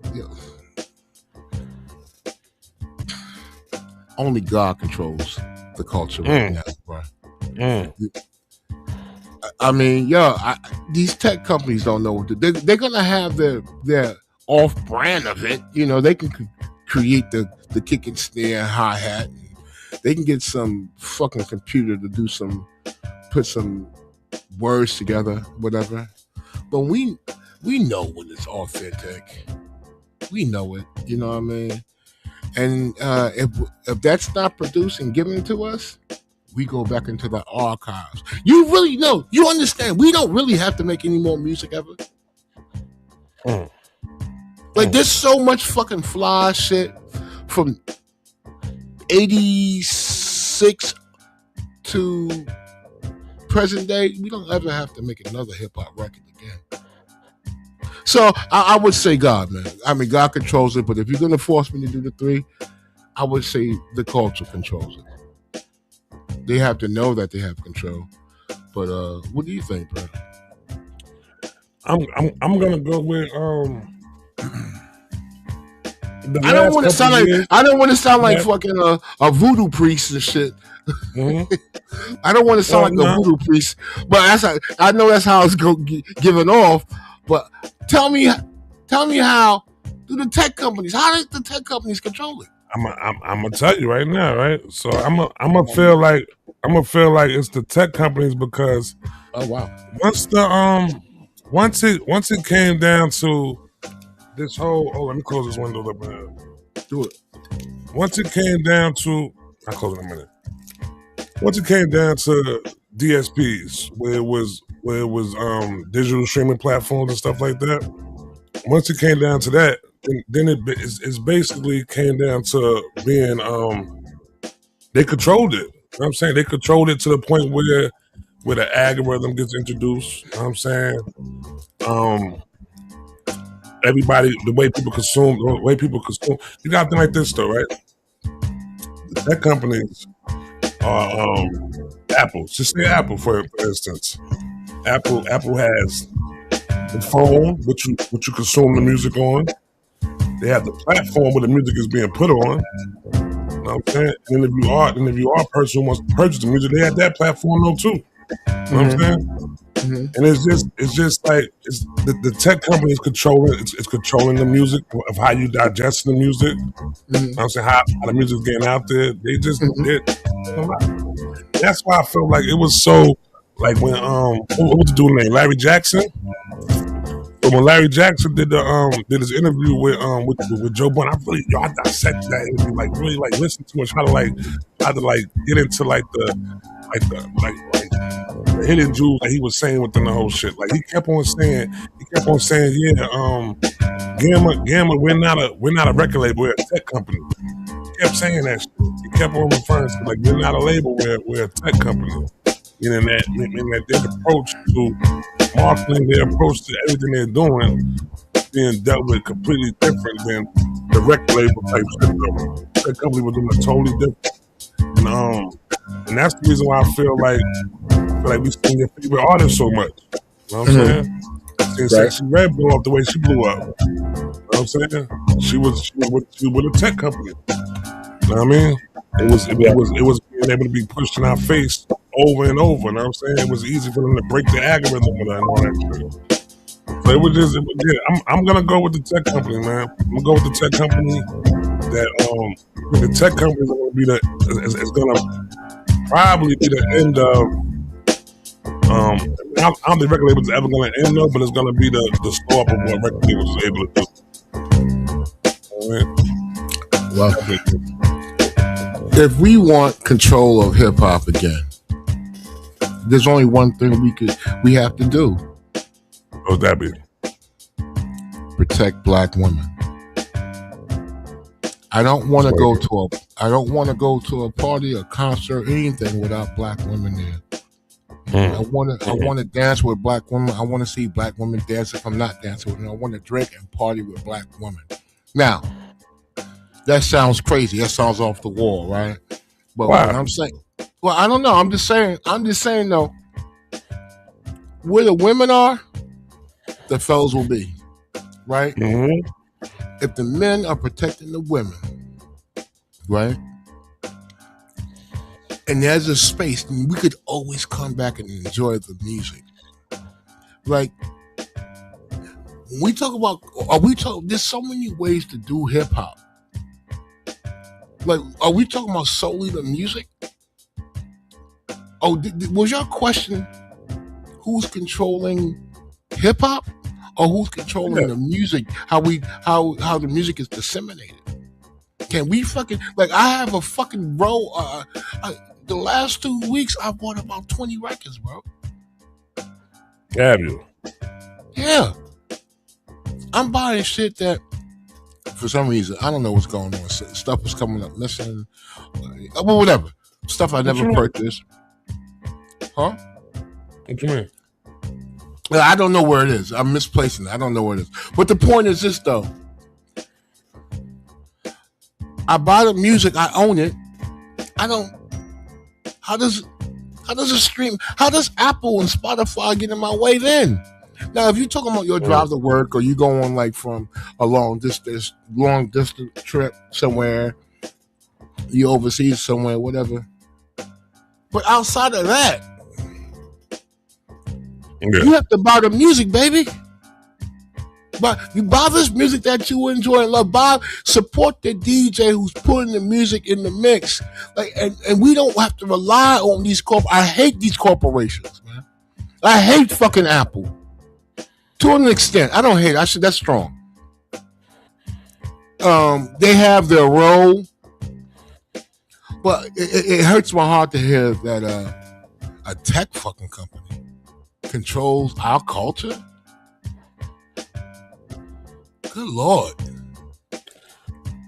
B: Only God controls the culture right now, bro. I mean, these tech companies don't know what to do. They're gonna have their off brand of it. You know, they can create the kick and snare hi hat. They can get some fucking computer to put some words together, whatever. But we know when it's authentic. We know it. You know what I mean? And if that's not produced and given to us, we go back into the archives. You really know. You understand. We don't really have to make any more music ever. Like, there's so much fucking fly shit from 86 to present day. We don't ever have to make another hip-hop record again. So I would say God, man. I mean, God controls it, but if you're going to force me to do the three, I would say the culture controls it. They have to know that they have control. But what do you think, bro?
A: I'm gonna go with
B: I don't want to sound like fucking a voodoo priest and shit. Mm-hmm. I don't want to sound like a voodoo priest, but I know that's how it's giving off. But tell me how do the tech companies? How do the tech companies control it?
A: I'm gonna tell you right now, right? So I'm gonna feel like it's the tech companies because once it came down to this whole let me close this window up, man.
B: Do it.
A: Once it came down to I'll close it in a minute. Once it came down to DSPs, where it was digital streaming platforms and stuff like that. Once it came down to that, then it's basically came down to being they controlled it. You know what I'm saying? They controlled it to the point where the algorithm gets introduced. You know what I'm saying? Everybody, the way people consume, you got to think like this though, right? The tech companies are Apple. Just say Apple for instance. Apple has the phone, which you consume the music on. They have the platform where the music is being put on. You know what I'm saying? And if you are a person who wants to purchase the music, they have that platform though too. You know what I'm saying? Mm-hmm. And it's just like the tech company is controlling the music of how you digest the music. Mm-hmm. You know what I'm saying? How the music's getting out there. They just that's why I felt like it was so like when what was the dude's name? Larry Jackson. But when Larry Jackson did his interview with Joe Budden, I dissected that interview, like really like listen to it, try to get into the hidden jewels that he was saying within the whole shit. Like he kept on saying, Gamma, we're not a record label, we're a tech company. He kept saying that shit. He kept on referring to like we're not a label, we're a tech company. Meaning that their approach to marketing, their approach to everything they're doing being dealt with completely different than the record label type shit. That company was doing it totally different. And that's the reason why I feel like we sing your favorite artist so much. You know what I'm saying? Seeing Sexy Red blow up the way she blew up. You know what I'm saying? She was with a tech company. You know what I mean? It was being able to be pushed in our face over and over. You know what I'm saying? It was easy for them to break the algorithm and all that shit. So it was just, I'm gonna go with the tech company, man. I'm gonna go with the tech company that the tech company is gonna be probably be the end of I don't think record labels are ever going to end though, but it's going to be the slow up of what record labels is able to do.
B: Well, if we want control of hip hop again, there's only one thing we have to do.
A: What would that be?
B: Protect black women. I don't want to go to a party, a concert, anything without black women there. I want to dance with black women. I want to see black women dance if I'm not dancing with them. I want to drink and party with black women. Now, that sounds crazy. That sounds off the wall, right? But
A: wow.
B: what I'm saying, well, I don't know. I'm just saying though, where the women are, the fellas will be, right?
A: Mm-hmm.
B: If the men are protecting the women, right? And there's a space, and we could always come back and enjoy the music. Like, when we talk about, there's so many ways to do hip hop. Like, are we talking about solely the music? Oh, was your question who's controlling hip hop, or who's controlling the music? How the music is disseminated? Can we fucking, like, I have a fucking row. The last 2 weeks, I bought about 20 records, bro.
A: Have you?
B: Yeah. I'm buying shit that, for some reason, I don't know what's going on. Stuff was coming up missing. Well, whatever. Stuff I never purchased. Huh?
A: What you mean?
B: I don't know where it is. I'm misplacing it. I don't know where it is. But the point is this, though. I buy the music. I own it. I don't. How does it stream? How does Apple and Spotify get in my way then? Now, if you're talking about your drive to work, or you go on like from a long distance trip somewhere, you overseas somewhere, whatever. But outside of that, you have to buy the music, baby. But you buy this music that you enjoy and love. Support the DJ who's putting the music in the mix. Like, and we don't have to rely on these I hate these corporations, man. I hate fucking Apple. To an extent. I don't hate it. That's strong. They have their role. But it hurts my heart to hear that a tech fucking company controls our culture. Good Lord.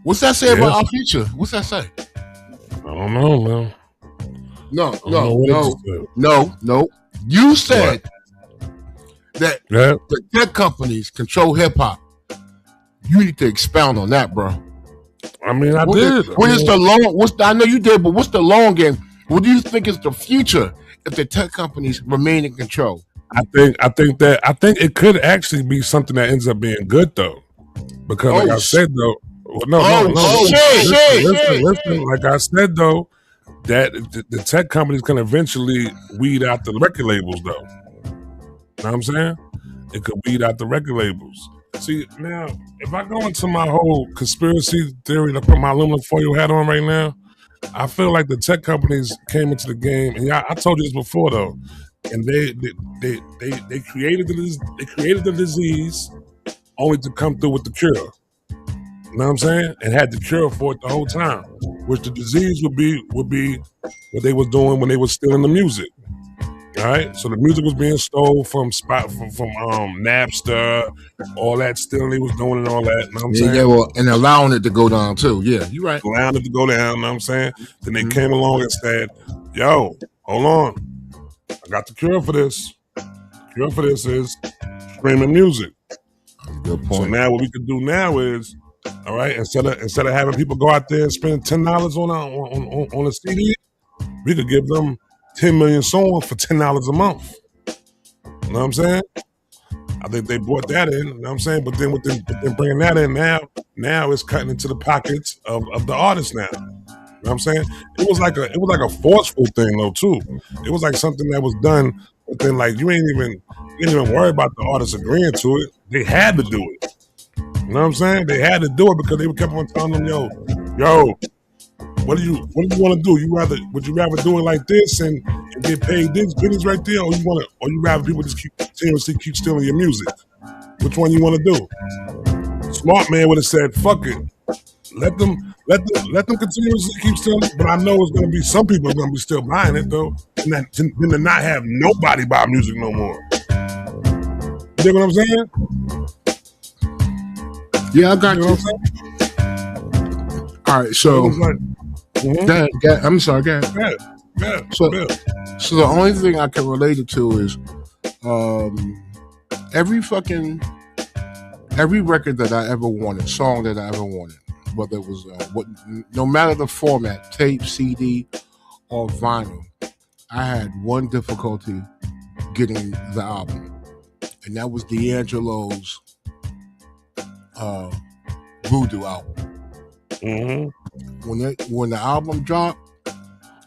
B: What's that say about our future? What's that say?
A: I don't know, man.
B: No. You said that the tech companies control hip hop. You need to expound on that, bro.
A: I mean, I did.
B: I know you did, but what's the long game? What do you think is the future if the tech companies remain in control?
A: I think it could actually be something that ends up being good though. Because like I said though, listen, like I said though, that the tech companies can eventually weed out the record labels though. You know what I'm saying? It could weed out the record labels. See, now, if I go into my whole conspiracy theory to put my aluminum foil hat on right now, I feel like the tech companies came into the game, and I told you this before though, and they created the disease only to come through with the cure. You know what I'm saying? And had the cure for it the whole time, which the disease would be what they was doing when they was stealing the music. All right, so the music was being stolen from Napster, all that stealing they was doing and all that. You know what I'm saying?
B: Yeah, well, and allowing it to go down too. Yeah, you're right.
A: Allowing it to go down. You know what I'm saying? Then they came along and said, "Yo, hold on, I got the cure for this. The cure for this is streaming music."
B: Good point.
A: So now what we can do now is, all right, instead of having people go out there and spend $10 on a CD, we could give them 10 million songs for $10 a month. You know what I'm saying? I think they brought that in, you know what I'm saying? But then bringing that in now it's cutting into the pockets of the artists now. You know what I'm saying? It was like a forceful thing though too. It was like something that was done, but then like you ain't even worry about the artists agreeing to it. They had to do it. You know what I'm saying? They had to do it because they kept on telling them, yo, What do you want to do? Would you rather do it like this and get paid this pennies right there, or you rather people just continuously keep stealing your music? Which one you want to do? Smart man would have said, "Fuck it, let them continuously keep stealing." But I know it's going to be some people are going to be still buying it though, and then to not have nobody buy music no more. You know what I'm saying?
B: Yeah, I got you. All right, so I'm sorry, go ahead. So the only thing I can relate it to is every record that I ever wanted, song that I ever wanted, whether it was no matter the format, tape, CD, or vinyl, I had one difficulty getting the album, and that was D'Angelo's Voodoo album.
A: Mm-hmm.
B: When the album dropped,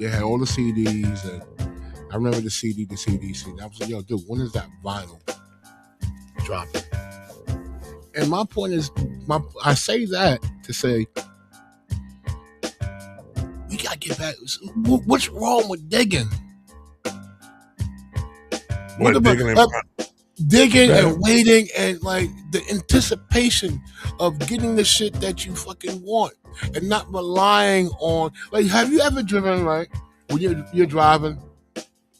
B: they had all the CDs, and I remember the CD. I was like, "Yo, dude, when is that vinyl dropping?" And my point is, I say that to say, we gotta get back. What's wrong with digging? Digging and waiting and like the anticipation of getting the shit that you fucking want and not relying on, like, have you ever driven, like, when you're driving?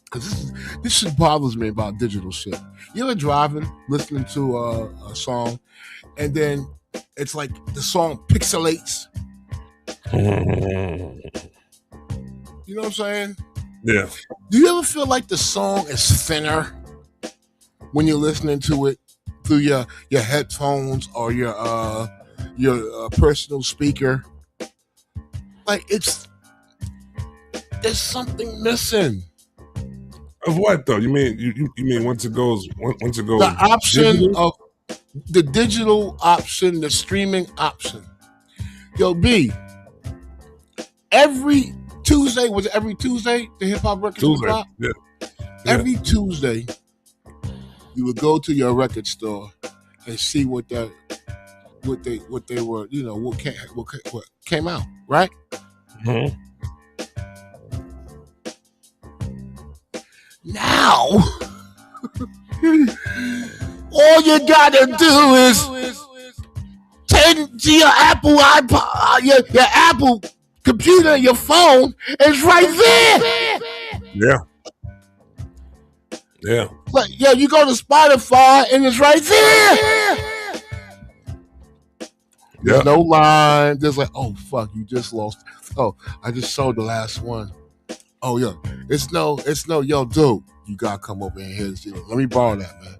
B: Because this shit bothers me about digital shit. You ever driving, listening to a song, and then it's like the song pixelates? You know what I'm saying?
A: Yeah.
B: Do you ever feel like the song is thinner when you're listening to it through your headphones or your personal speaker? Like, there's something missing.
A: Of what though? You mean once it goes?
B: The option digital? Of the digital option, the streaming option. Yo, B. Every Tuesday, was it every Tuesday the hip hop records would drop?
A: Yeah.
B: Every Tuesday, you would go to your record store and see what they were, you know, what came out, right?
A: Mm-hmm.
B: Now, all you gotta do is take to your Apple iPod, your Apple computer, your phone, it's right there.
A: Yeah.
B: Like, yo, you go to Spotify and it's right there. There's no line. There's like, oh fuck, you just lost. Oh, I just sold the last one. Oh yeah, it's no, yo, dude, you gotta come over and hear this. Let me borrow that, man.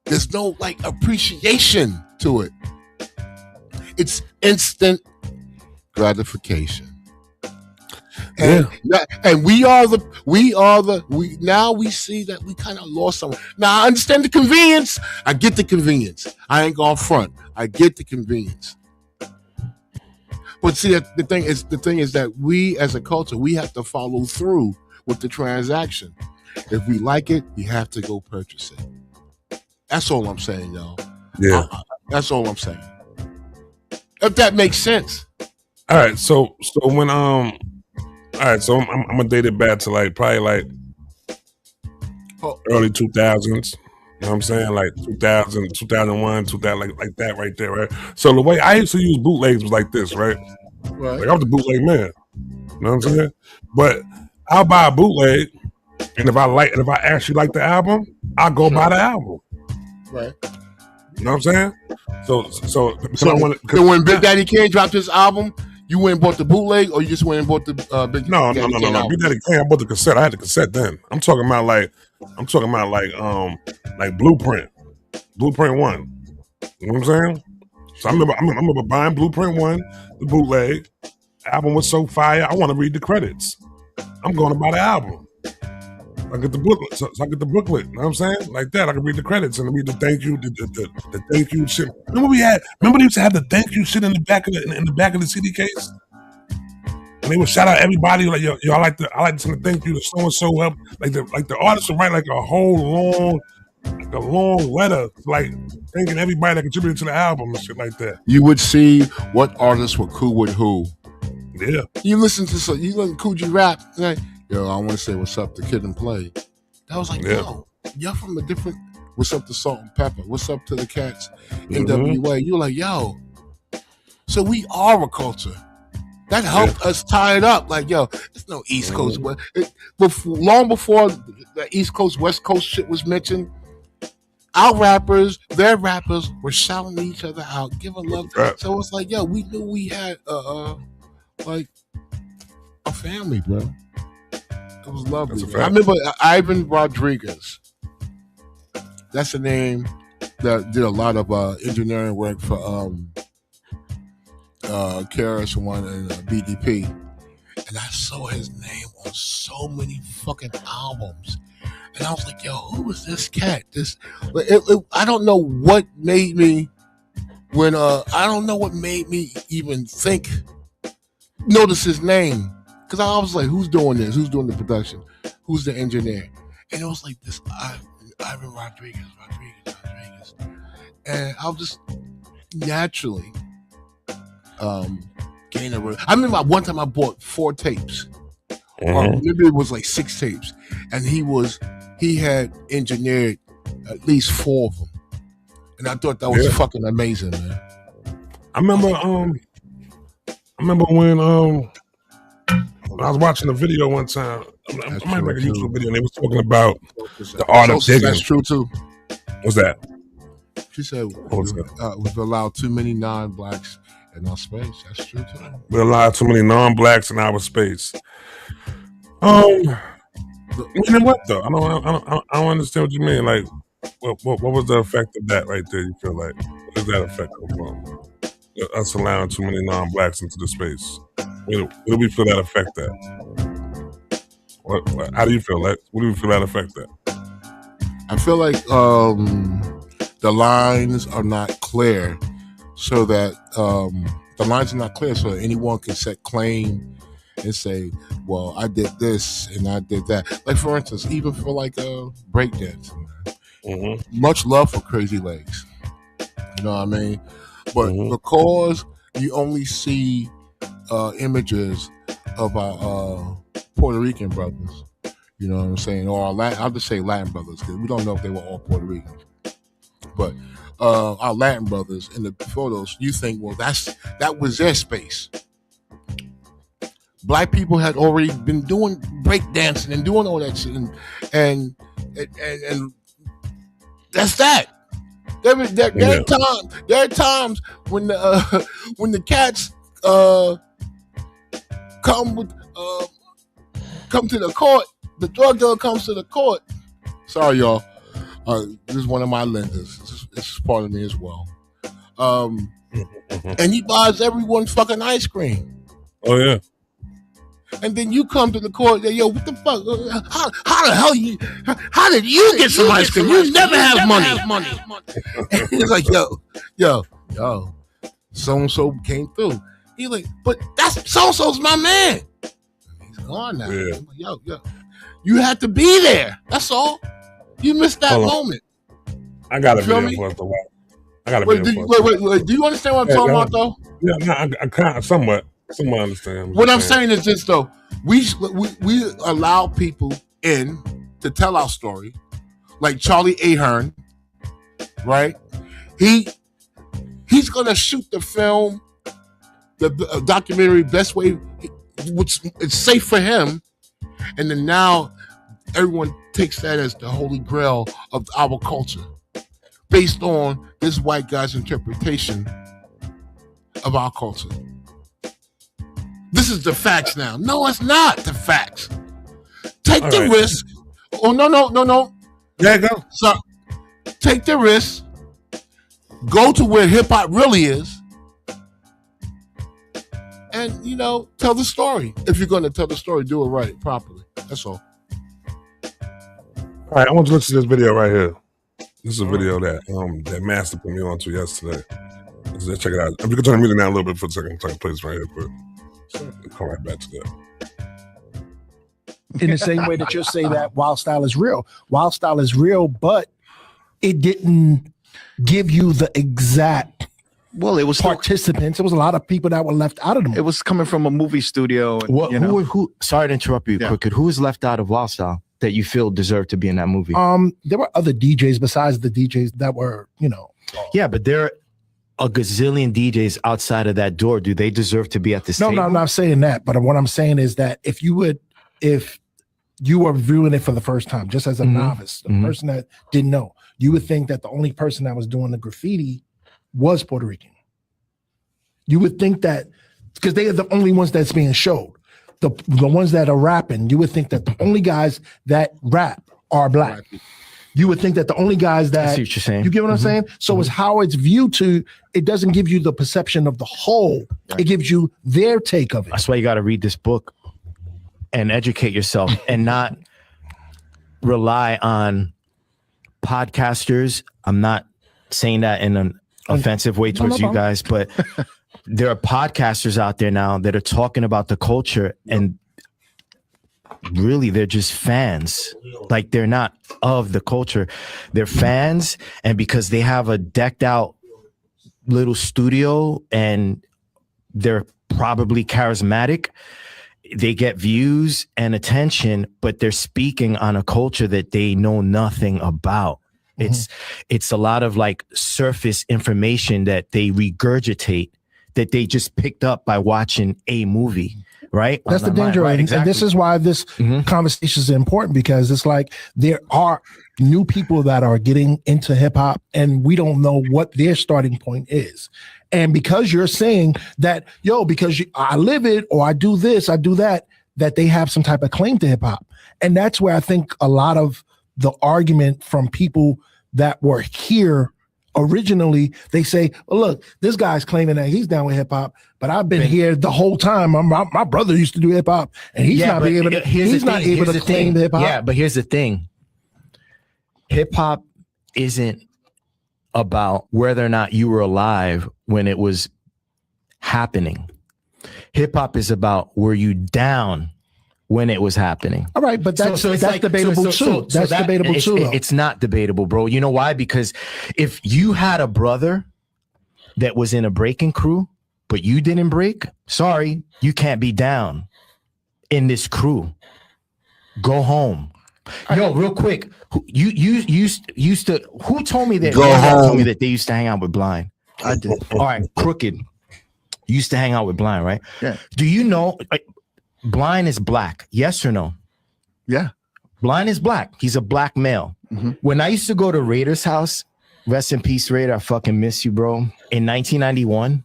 B: There's no like appreciation to it. It's instant gratification. And we now see that we kind of lost some. Now I understand the convenience. I get the convenience. I ain't going front. I get the convenience. But see, the thing is that we as a culture, we have to follow through with the transaction. If we like it, we have to go purchase it. That's all I'm saying, y'all.
A: Yeah.
B: That's all I'm saying. If that makes sense.
A: All right. So when all right, so I'm gonna date it back to like probably like early 2000s. You know what I'm saying? Like 2000, 2001, 2000, like that right there, right? So the way I used to use bootlegs was like this, right?
B: Right.
A: Like I was a bootleg man. You know what I'm saying? But I'll buy a bootleg, and if I actually like the album, I'll go buy the album.
B: Right.
A: You know what I'm saying? So
B: when Big Daddy Kane dropped his album, you went and bought the bootleg, or you just went and bought the Big Daddy Kane album?
A: Big Daddy Kane, I bought the cassette. I had the cassette then. I'm talking about like Blueprint 1. You know what I'm saying? So I remember buying Blueprint 1, the bootleg. The album was so fire. I want to read the credits. I'm going to buy the album. I get the booklet. So I get the booklet. You know what I'm saying? Like that. I can read the credits and read the thank you, the thank you shit. Remember they used to have the thank you shit in the back of the CD case? And they would shout out everybody like, yo, I like to send a thank you to so and so help. Like the artist would write like a whole long like a long letter, like thanking everybody that contributed to the album and shit like that.
B: You would see what artists were cool with who.
A: Yeah.
B: You listen to Coogee rap, like, yo, I want to say what's up to Kid and Play. That was like, yo, you're from a different. What's up to Salt and Pepper? What's up to the Cats? NWA. You're like, yo. So we are a culture. That helped us tie it up. Like, yo, there's no East Coast. Long before the East Coast, West Coast shit was mentioned, our rappers, their rappers were shouting each other out, giving love. So it's like, yo, we knew we had like a family, bro. It was lovely. I remember Ivan Rodriguez. That's a name that did a lot of engineering work for KRS One and BDP, and I saw his name on so many fucking albums, and I was like, "Yo, who is this cat?" I don't know what made me even notice his name, because I was like, "Who's doing this? Who's doing the production? Who's the engineer?" And it was like this Ivan Rodriguez, and I was just naturally. I remember one time I bought 4 tapes, or maybe it was like 6 tapes, and he had engineered at least 4 of them, and I thought that was fucking amazing, man.
A: I remember when I was watching a video one time. I might make a YouTube video, and they was talking about the art of digging.
B: That's true too.
A: What's that?
B: She said we've allowed too many non-blacks in our space. That's true too.
A: We allow too many non-blacks in our space. You know what though? I don't understand what you mean. Like, what was the effect of that right there? You feel like, what does that effect come from? Us allowing too many non-blacks into the space. Where do we feel that affect that? How do you feel like? What do you feel that affect that?
B: I feel like the lines are not clear. So that anyone can set claim and say, well, I did this and I did that. Like, for instance, even for like breakdancing, much love for Crazy Legs. You know what I mean? But because you only see images of our Puerto Rican brothers, you know what I'm saying? Or I'll just say Latin brothers, because we don't know if they were all Puerto Ricans. But our Latin brothers in the photos, you think, well, that was their space. Black people had already been doing breakdancing and doing all that shit, and that's that. There are times when the cats come to the court, the drug dealer comes to the court. Sorry, y'all. This is one of my lenders. This is part of me as well. And he buys everyone fucking ice cream.
A: Oh yeah.
B: And then you come to the court, yo, what the fuck? How the hell how did you get some ice cream? You never have money. And he's like, yo, so-and-so came through. He's like, but that's so-and-so's my man. He's gone now. Yeah. Like, yo, you had to be there. That's all. You missed that moment.
A: I gotta be there for us to watch.
B: Wait, do you understand what I'm talking about, though?
A: Yeah, no, I kind of somewhat understand.
B: What I'm saying is this, though. We allow people in to tell our story, like Charlie Ahern, right? He's gonna shoot the film, the documentary, best way, which it's safe for him, and then now everyone takes that as the holy grail of our culture, based on this white guy's interpretation of our culture. This is the facts now. No, it's not the facts. Take the risk. Oh, no.
A: Yeah, go.
B: So, take the risk. Go to where hip hop really is. And, tell the story. If you're going to tell the story, do it right, properly. That's all.
A: All right, I want to listen to this video right here. This is a video that Master put me onto yesterday. Check it out. If you can turn the music down a little bit for a second, so I can play this right here, but I'll come right back to that.
C: In the same way that you'll say that Wild Style is real. Wild Style is real, but it didn't give you the exact
D: It was
C: participants. There was a lot of people that were left out of them.
D: It was coming from a movie studio. And,
E: who? Sorry to interrupt you, Crooked. Who was left out of Wild Style that you feel deserved to be in that movie?
C: There were other DJs besides the DJs that were,
E: Yeah, but there are a gazillion DJs outside of that door. Do they deserve to be at this table?
C: No, I'm not saying that. But what I'm saying is that if you were viewing it for the first time, just as a novice, a person that didn't know, you would think that the only person that was doing the graffiti was Puerto Rican. You would think that because they are the only ones that's being showed. The ones that are rapping, you would think that the only guys that rap are black. You would think that the only guys that
E: I see what you're saying.
C: You get what I'm saying? So it's how it's viewed to. It doesn't give you the perception of the whole. It gives you their take of it.
E: That's why you got to read this book and educate yourself and not rely on podcasters. I'm not saying that in an offensive way towards you guys, but there are podcasters out there now that are talking about the culture, and really they're just fans. Like, they're not of the culture, they're fans, and because they have a decked out little studio and they're probably charismatic, they get views and attention, but they're speaking on a culture that they know nothing about. It's a lot of like surface information that they regurgitate, that they just picked up by watching a movie, right?
C: That's the danger.
E: Right, exactly.
C: And this is why this conversation is important, because it's like there are new people that are getting into hip hop and we don't know what their starting point is. And because you're saying that, because I live it or I do this, I do that, that they have some type of claim to hip hop. And that's where I think a lot of the argument from people that were here originally, they say, well, look, this guy's claiming that he's down with hip hop, but I've been here the whole time. My brother used to do hip hop, and he's not able to claim hip hop.
E: Yeah, but here's the thing: hip hop isn't about whether or not you were alive when it was happening. Hip hop is about, were you down when it was happening?
C: All right, but that's debatable too. That's debatable too.
E: It's not debatable, bro. You know why? Because if you had a brother that was in a breaking crew, but you didn't break, sorry, you can't be down in this crew. Go home. Yo, real quick, you used to. Who told me that? Told me that they used to hang out with Blind.
D: I did.
E: All right, Crooked. You used to hang out with Blind, right?
D: Yeah.
E: Do you know? Blind is black, yes or no?
D: Yeah.
E: Blind is black. He's a black male. When I used to go to Raider's house, rest in peace, Raider, I fucking miss you, bro. In 1991,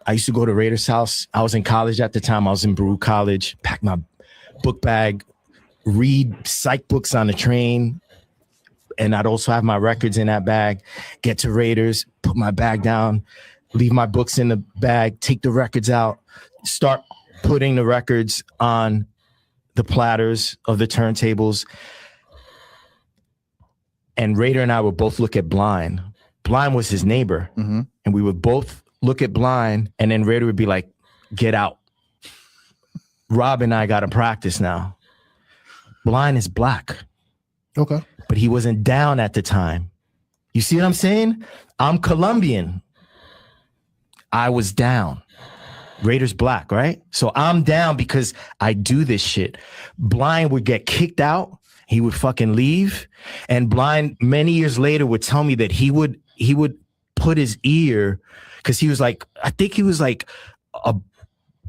E: I used to go to Raider's house. I was in college at the time. I was in Baruch College, pack my book bag, read psych books on the train, and I'd also have my records in that bag, get to Raiders, put my bag down, leave my books in the bag, take the records out, start putting the records on the platters of the turntables. And Raider and I would both look at Blind. Blind was his neighbor. And we would both look at Blind, and then Raider would be like, get out. Rob and I got to practice now. Blind is black.
C: Okay.
E: But he wasn't down at the time. You see what I'm saying? I'm Colombian. I was down. Raider's black, right? So I'm down because I do this shit. Blind would get kicked out. He would fucking leave. And Blind, many years later, would tell me that he would put his ear, because he was like, I think he was like a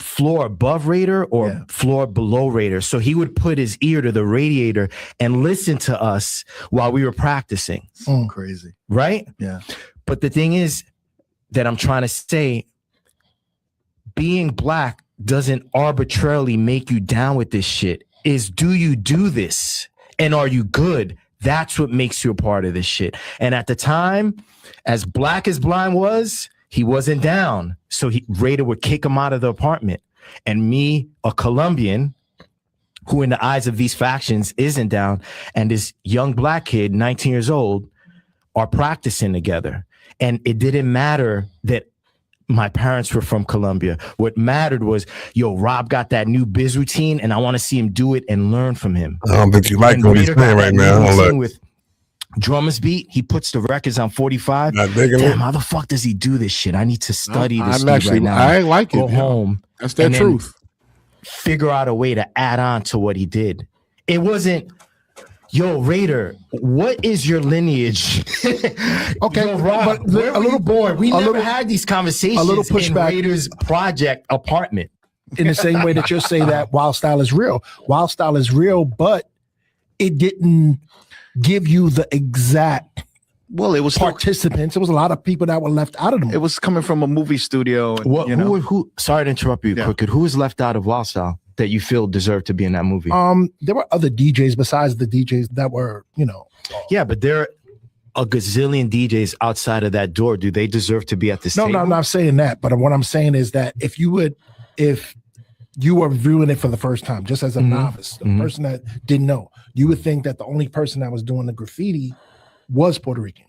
E: floor above Raider or floor below Raider. So he would put his ear to the radiator and listen to us while we were practicing.
D: Crazy.
E: Right?
D: Yeah.
E: But the thing is that I'm trying to say, being black doesn't arbitrarily make you down with this shit. Is, do you do this? And are you good? That's what makes you a part of this shit. And at the time, as black as Blind was, he wasn't down. So Raider would kick him out of the apartment. And me, a Colombian, who in the eyes of these factions isn't down, and this young black kid, 19 years old, are practicing together. And it didn't matter that my parents were from Colombia. What mattered was, Rob got that new biz routine, and I want to see him do it and learn from him.
A: I don't think you like what he's saying right now.
E: drummer's beat, he puts the records on 45.
A: Not digging
E: Damn,
A: it.
E: how the fuck does he do this shit? I need to study this
B: I'm
E: dude
B: actually,
E: right now.
B: I like it.
E: Go home.
B: That's the
E: and then
B: truth.
E: figure out a way to add on to what he did. It wasn't, yo, Raider, what is your lineage?
C: Okay,
E: Yo, Rob,
C: but
E: where
C: a
E: were
C: little
E: you born. We
C: a
E: never
C: little-
E: had these conversations
C: a little
E: in
C: pushback.
E: Raider's project apartment.
C: in the same way that you'll say that Wild Style is real. Wild Style is real, but it didn't give you the exact
D: Well, it was still,
C: participants. There was a lot of people that were left out of the movie.
D: it was coming from a movie studio. And,
E: What,
D: you know,
E: who? Sorry to interrupt you,
D: Yeah.
E: Crooked. Who was left out of Wild Style that you feel deserved to be in that movie?
C: There were other DJs besides the DJs that were,
E: Yeah, but there are a gazillion DJs outside of that door. Do they deserve to be at this
C: no,
E: table?
C: I'm not saying that. But what I'm saying is that if you were viewing it for the first time, just as a novice, the person that didn't know, you would think that the only person that was doing the graffiti was Puerto Rican.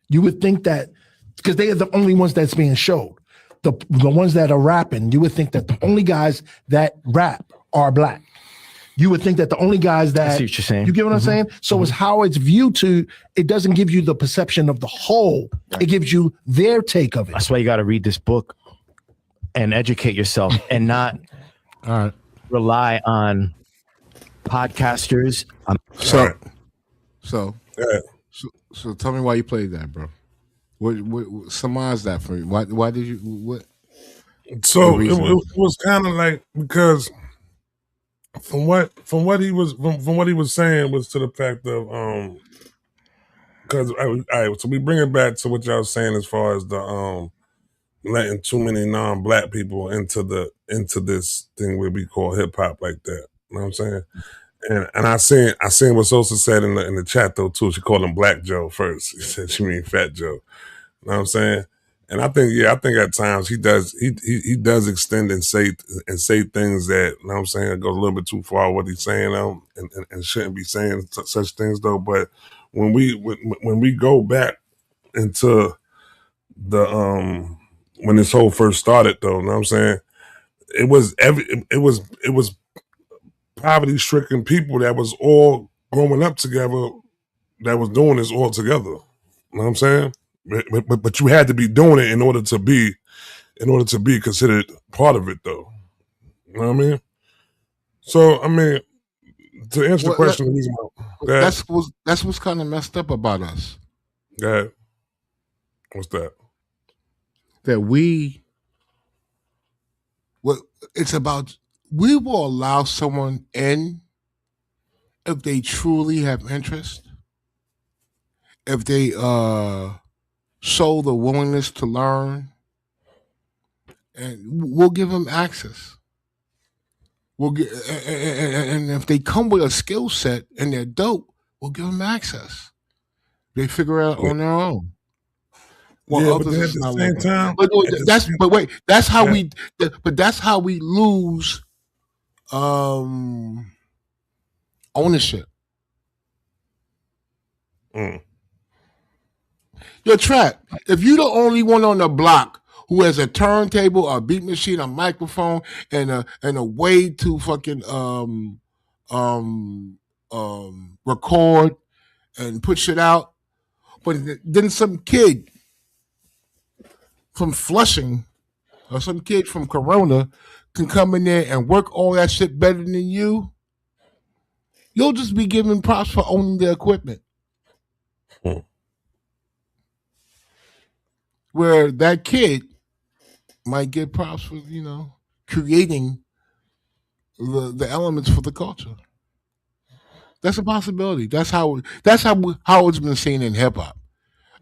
C: You would think that because they are the only ones that's being showed. The ones that are rapping, you would think that the only guys that rap are black. You would think that the only guys that
E: I see what you're saying.
C: you get what I'm saying? So it's how it's viewed to, it doesn't give you the perception of the whole. It gives you their take of it.
E: That's why you got to read this book and educate yourself and not
B: All right.
E: rely on podcasters.
B: So,
A: All right.
B: so,
A: Yeah.
B: so tell me why you played that, bro. What surmise that for you? Why did you? What?
A: So
B: The
A: it
B: reason.
A: was kind of like, because from what he was saying was to the fact of because all right, so we bring it back to what y'all was saying as far as the letting too many non-black people into this thing where we call hip hop like that. You know what I'm saying? And I seen what Sosa said in the chat though too. She called him Black Joe first. She said she mean Fat Joe. You know what I'm saying? And I think at times he does extend and say things that, you know what I'm saying, go a little bit too far what he's saying and shouldn't be saying such things though. But when we go back into the when this whole first started though, you know what I'm saying, it was poverty stricken people that was all growing up together that was doing this all together. You know what I'm saying? But you had to be doing it in order to be considered part of it though. You know what I mean? So I mean, to answer the
B: Well,
A: question, the reason why-
B: That's what's kind of messed up about us.
A: go ahead. What's that?
B: That it's about, we will allow someone in if they truly have interest, if they show the willingness to learn, and we'll give them access. We'll get, and if they come with a skill set and they're dope, we'll give them access. They figure it out on their own. Well,
A: Yeah,
B: others
A: but then at
B: is
A: the
B: not
A: same
B: looking.
A: time,
B: But no,
A: at the
B: that's
A: same-
B: but wait, that's how
A: Yeah.
B: that's how we lose ownership.
A: Mm.
B: Your trap. If you the only one on the block who has a turntable, a beat machine, a microphone, and a way to fucking record and put shit out, but then some kid from Flushing or some kid from Corona can come in there and work all that shit better than you, you'll just be giving props for owning the equipment.
A: Hmm.
B: Where that kid might get props for, creating the elements for the culture. That's a possibility. That's how it's been seen in hip hop.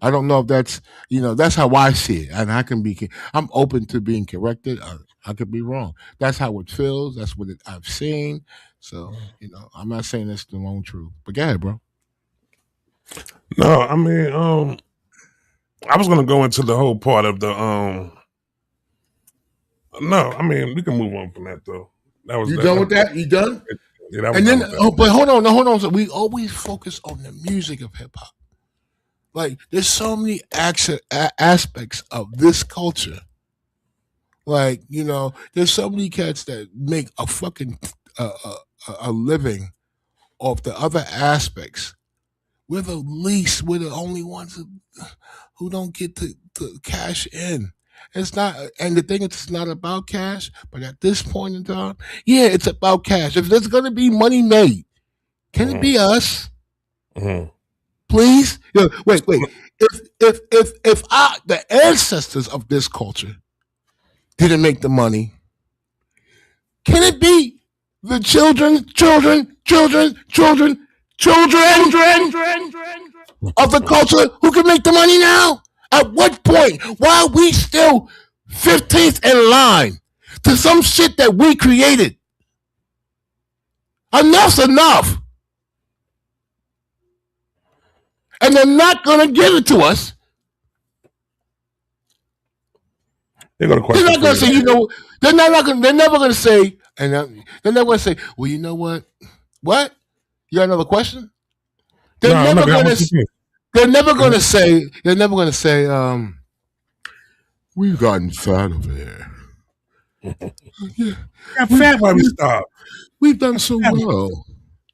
B: I don't know if that's that's how I see it, and I'm open to being corrected. I could be wrong. That's how it feels. That's what I've seen. So I'm not saying that's the lone truth. But go ahead, bro.
A: No, I mean, I was gonna go into the whole part of the No, I mean, we can move on from that though. That was
B: You done with that? You done?
A: Yeah, that was
B: And
A: done
B: then,
A: with that.
B: but hold on. So we always focus on the music of hip hop. Like, there's so many aspects of this culture. Like, there's so many cats that make a fucking a living off the other aspects, We're the least. We're the only ones who don't get to cash in. It's not, and the thing is, it's not about cash. But at this point in time, yeah, it's about cash. If there's gonna be money made, can it be us? Please, wait. If the ancestors of this culture didn't make the money, can it be the children of the culture who can make the money now? At what point? Why are we still 15th in line to some shit that we created? Enough's enough. And they're not going to give it to us.
A: They're not going
B: to say, they're never going to say, and they're never going to say, well, you know what? What? You got another question? They're never going to say, we've gotten fat over here.
A: Yeah. Got fat while we stop.
B: We've done so well.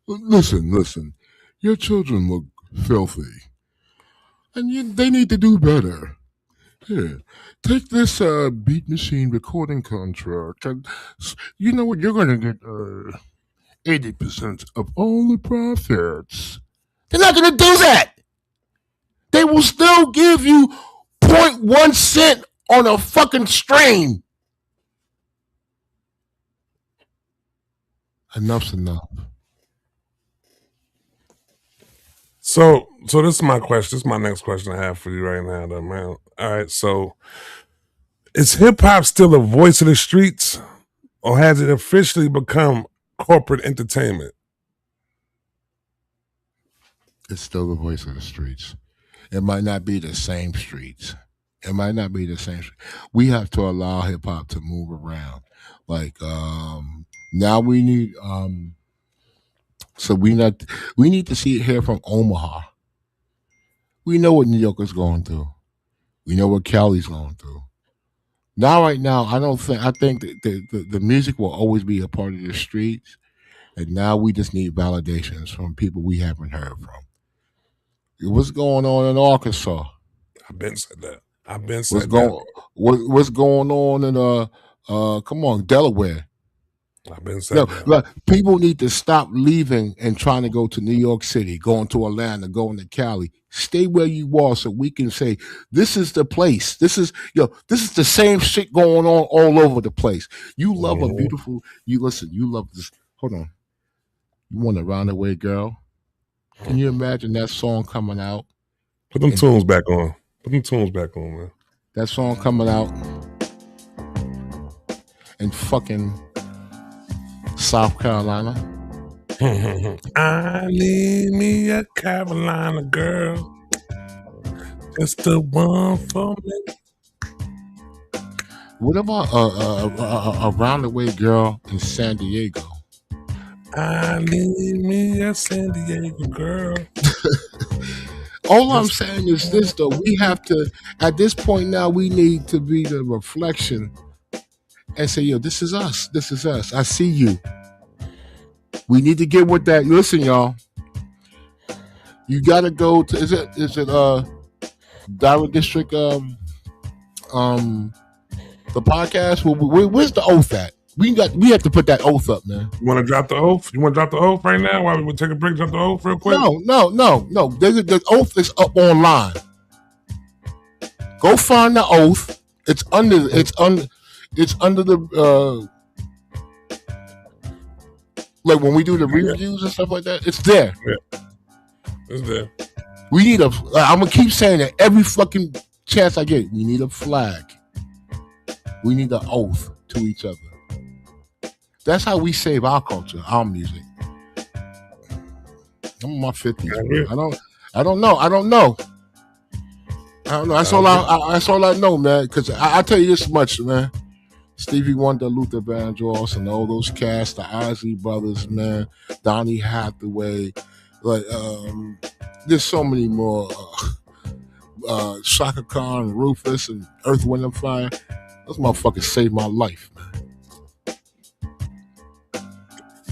B: Listen. Your children look filthy. And they need to do better. Here, take this Beat Machine recording contract. And you know what? You're going to get 80% of all the profits. They're not going to do that. They will still give you 0.1 cent on a fucking stream. Enough's enough.
A: So this is my question. This is my next question I have for you right now, though, man. All right, so is hip hop still a voice of the streets, or has it officially become corporate entertainment?
B: It's still the voice of the streets. It might not be the same streets. We have to allow hip hop to move around. Like now we need we need to hear from Omaha. We know what New York is going through. We know what Cali's going through. Right now, I think that the music will always be a part of the streets, and now we just need validations from people we haven't heard from. What's going on in Arkansas?
A: I've been said that.
B: What's going on in Delaware?
A: I've been saying
B: that. People need to stop leaving and trying to go to New York City, going to Atlanta, going to Cali. Stay where you are so we can say, this is the place. This is the same shit going on all over the place. You love a beautiful, you love this. Hold on. You want a Roundaway Girl? Can you imagine that song coming out?
A: Put them tunes back on. Man.
B: That song coming out in fucking South Carolina.
A: I need me a Carolina girl, just the one for me.
B: What about a Roundaway Girl in San Diego?
A: I need me a San Diego girl.
B: All I'm saying is this, though. We have to, at this point now, we need to be the reflection and say, this is us. This is us. I see you. We need to get with that. Listen, y'all. You got to go to, is it DiamondDistrict, the podcast? Where's the oath at? We have to put that oath up, man.
A: You want to drop the oath? You want to drop the oath right now while we take a break? Drop the oath real quick?
B: No. The oath is up online. Go find the oath. It's under the like when we do the reviews and stuff like that. It's there.
A: Yeah. It's there.
B: We need I'm gonna keep saying that every fucking chance I get. We need a flag. We need an oath to each other. That's how we save our culture, our music. I'm in my 50s. Man. I don't know. That's all I know, man. Because I tell you this much, man. Stevie Wonder, Luther Vandross, and all those cast, the Isley Brothers, man, Donny Hathaway, there's so many more. Shaka Khan, Rufus, and Earth, Wind and Fire. Those motherfuckers saved my life, man.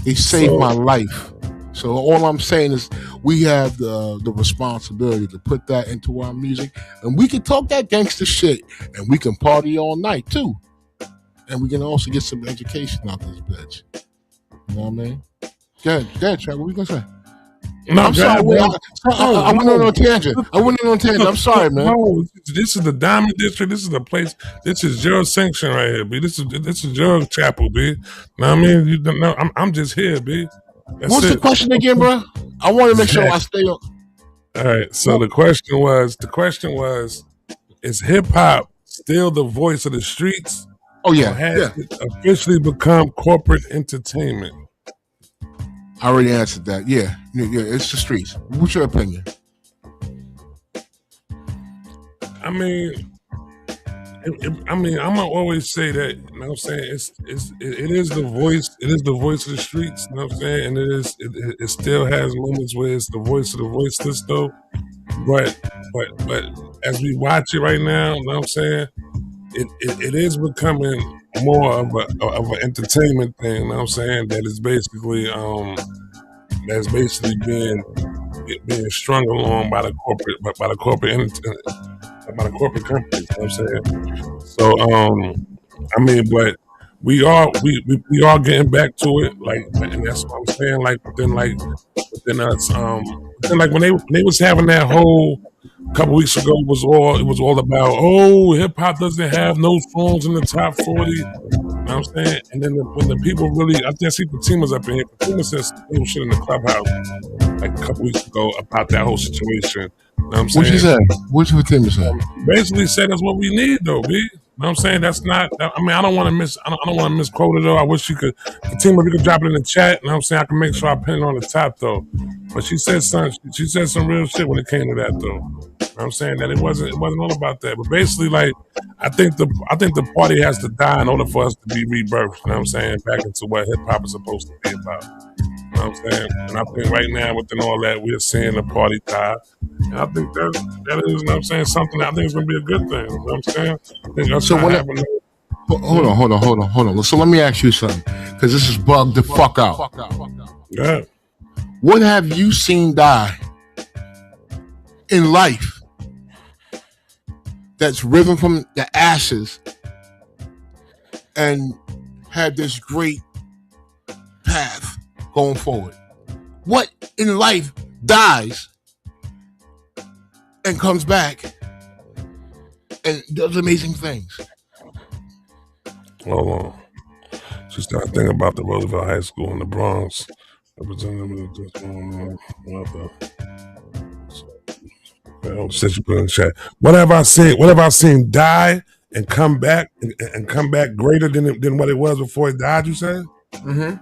B: They saved my life. So all I'm saying is we have the responsibility to put that into our music, and we can talk that gangster shit, and we can party all night too, and we can also get some education out this bitch. You know what I mean? Go ahead, Trey. What we gonna say?
A: No,
B: I'm sorry. I went on a tangent. I'm sorry, man.
A: No, this is the Diamond District. This is the place. This is your sanction right here, B. This is your chapel, B. Know what I mean? You don't know. I'm just here, B.
B: What's the question again, bro? I want to make sure I stay on.
A: All right. So the question was, is hip hop still the voice of the streets?
B: Oh yeah,
A: or has it officially become corporate entertainment?
B: I already answered that. Yeah, it's the streets. What's your opinion?
A: I mean, I'm gonna always say that. You know what I'm saying? It is the voice. It is the voice of the streets. You know what I'm saying? And it still has moments where it's the voice of the voiceless, though. But as we watch it right now, you know what I'm saying? It is becoming more of an entertainment thing. You know what I'm saying? That is basically being strung along by the corporate companies. You know what I'm saying? So I mean, but we are getting back to it, like, and that's what I'm saying. Like within us, then like when they was having that whole couple weeks ago, it was all about hip hop doesn't have no songs in the top 40. You know what I'm saying? And then when the people really, I think I see Fatima's up in here. Fatima said some shit in the clubhouse like a couple weeks ago about that whole situation. You know what I'm saying?
B: What you say? What you Fatima say?
A: Basically said that's what we need, though, B. You know what I'm saying? That's not. I mean, I don't want to misquote it though. I wish you could, Fatima, if you could drop it in the chat. You know what I'm saying? I can make sure I pin it on the top though. But she said some real shit when it came to that though. You know what I'm saying? That it wasn't all about that. But basically, like, I think the party has to die in order for us to be rebirthed. You know what I'm saying? Back into what hip hop is supposed to be about. You know what I'm saying? And I think right now, within all that, we're seeing the party die. And I think that is, you know what I'm saying, something that I think is going to be a good thing. You know what I'm saying? I think that's
B: so hold on. So let me ask you something, because this is bugged the fuck out.
A: Yeah.
B: What have you seen die in life that's risen from the ashes and had this great path going forward? What in life dies and comes back and does amazing things?
A: Hold on. Just start thinking about the Roosevelt High School in the Bronx. Since you put in the chat, what have I seen die and come back and come back greater than what it was before it died? You said?
B: Mm-hmm.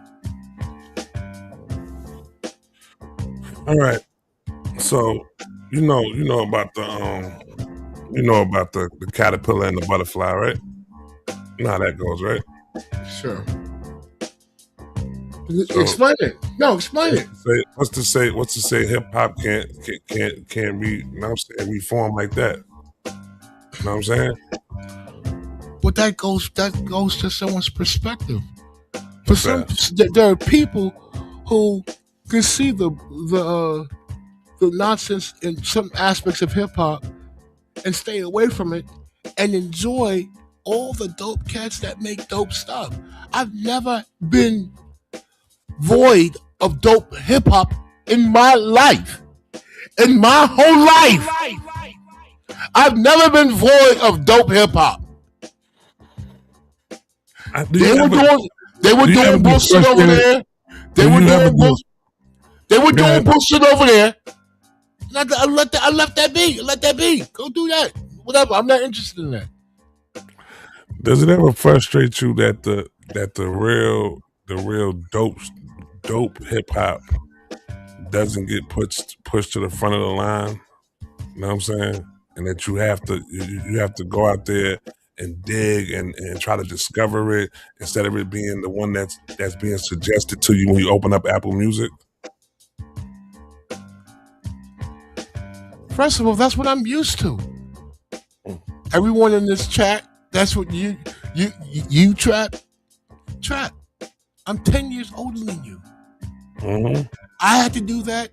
A: All right. So you know about the the caterpillar and the butterfly, right? You know how that goes, right?
B: Sure. Explain it. No, explain it.
A: What's to say hip hop can't be, you know what I'm saying, reform like that? You know what I'm saying?
B: But that goes to someone's perspective. For some, there are people who can see the nonsense in some aspects of hip hop and stay away from it and enjoy all the dope cats that make dope stuff. I've never been void of dope hip hop in my life. In my whole life. I've never been void of dope hip hop. They were doing bullshit over there. They were doing bullshit over there. I left that be. Let that be. Go do that. Whatever. I'm not interested in that.
A: Does it ever frustrate you that the real dope hip hop doesn't get pushed to the front of the line? You know what I'm saying? And that you have to go out there and dig and try to discover it instead of it being the one that's being suggested to you when you open up Apple Music?
B: First of all, that's what I'm used to. Everyone in this chat, that's what you trap. I'm 10 years older than you.
A: Mm-hmm.
B: I had to do that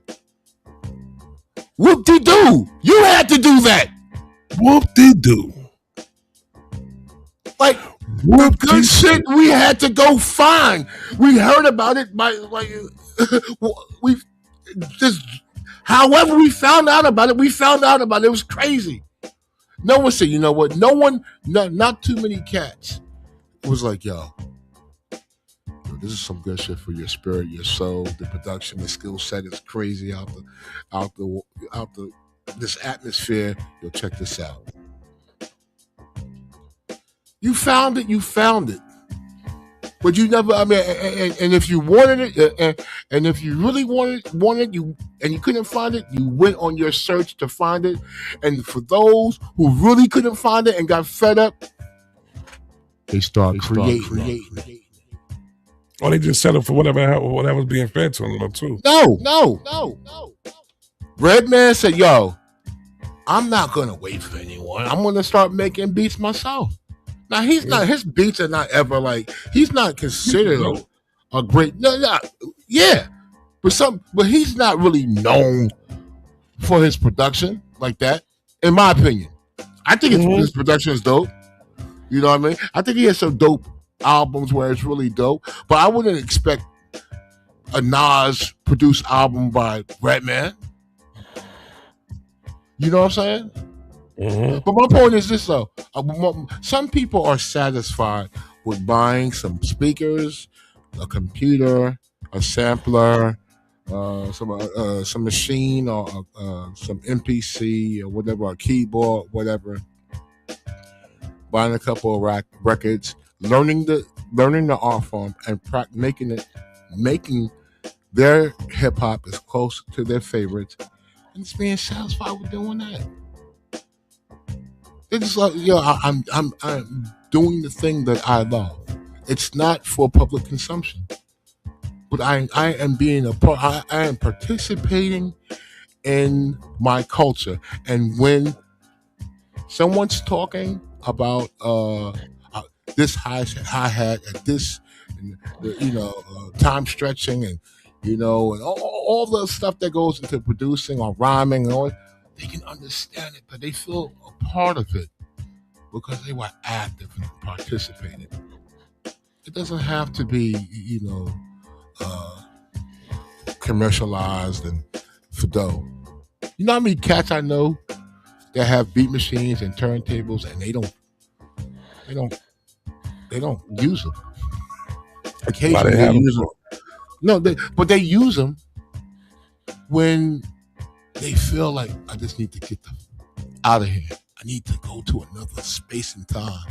B: Whoop-de-doo. You had to do that.
A: Whoop-de-doo.
B: Like, the good shit we had to go find. We heard about it by, like, we just, however we found out about it, It was crazy. No one said, you know what? Not too many cats. It was like, yo, this is some good shit for your spirit, your soul, the production, the skill set is crazy out the this atmosphere. Yo, check this out. You found it. But you never, I mean, and if you wanted it, and if you really wanted you, and you couldn't find it, you went on your search to find it. And for those who really couldn't find it and got fed up, they start creating.
A: Or they just settled for whatever was being fed to them, too.
B: No. Redman said, yo, I'm not going to wait for anyone. I'm going to start making beats myself. Now, he's not, his beats are not ever like, he's not considered a great, but he's not really known for his production like that, in my opinion. I think his production is dope. You know what I mean? I think he has some dope albums where it's really dope, but I wouldn't expect a Nas produced album by Redman. You know what I'm saying? But my point is this, though. Some people are satisfied with buying some speakers, a computer, a sampler, some machine, or some MPC or whatever, a keyboard, whatever. Buying a couple of records, learning the art form, and making their hip hop as close to their favorites, and just being satisfied with doing that. It's like, I'm doing the thing that I love. It's not for public consumption, but I am being a part. I am participating in my culture. And when someone's talking about this hi-hat and this, time stretching and and all the stuff that goes into producing or rhyming and all, they can understand it, but they feel a part of it because they were active and participated. It doesn't have to be, commercialized and for dough. You know how many cats I know that have beat machines and turntables and they don't use them. Occasionally they use them. No, but they use them when they feel like, I just need to get them out of here. I need to go to another space and time.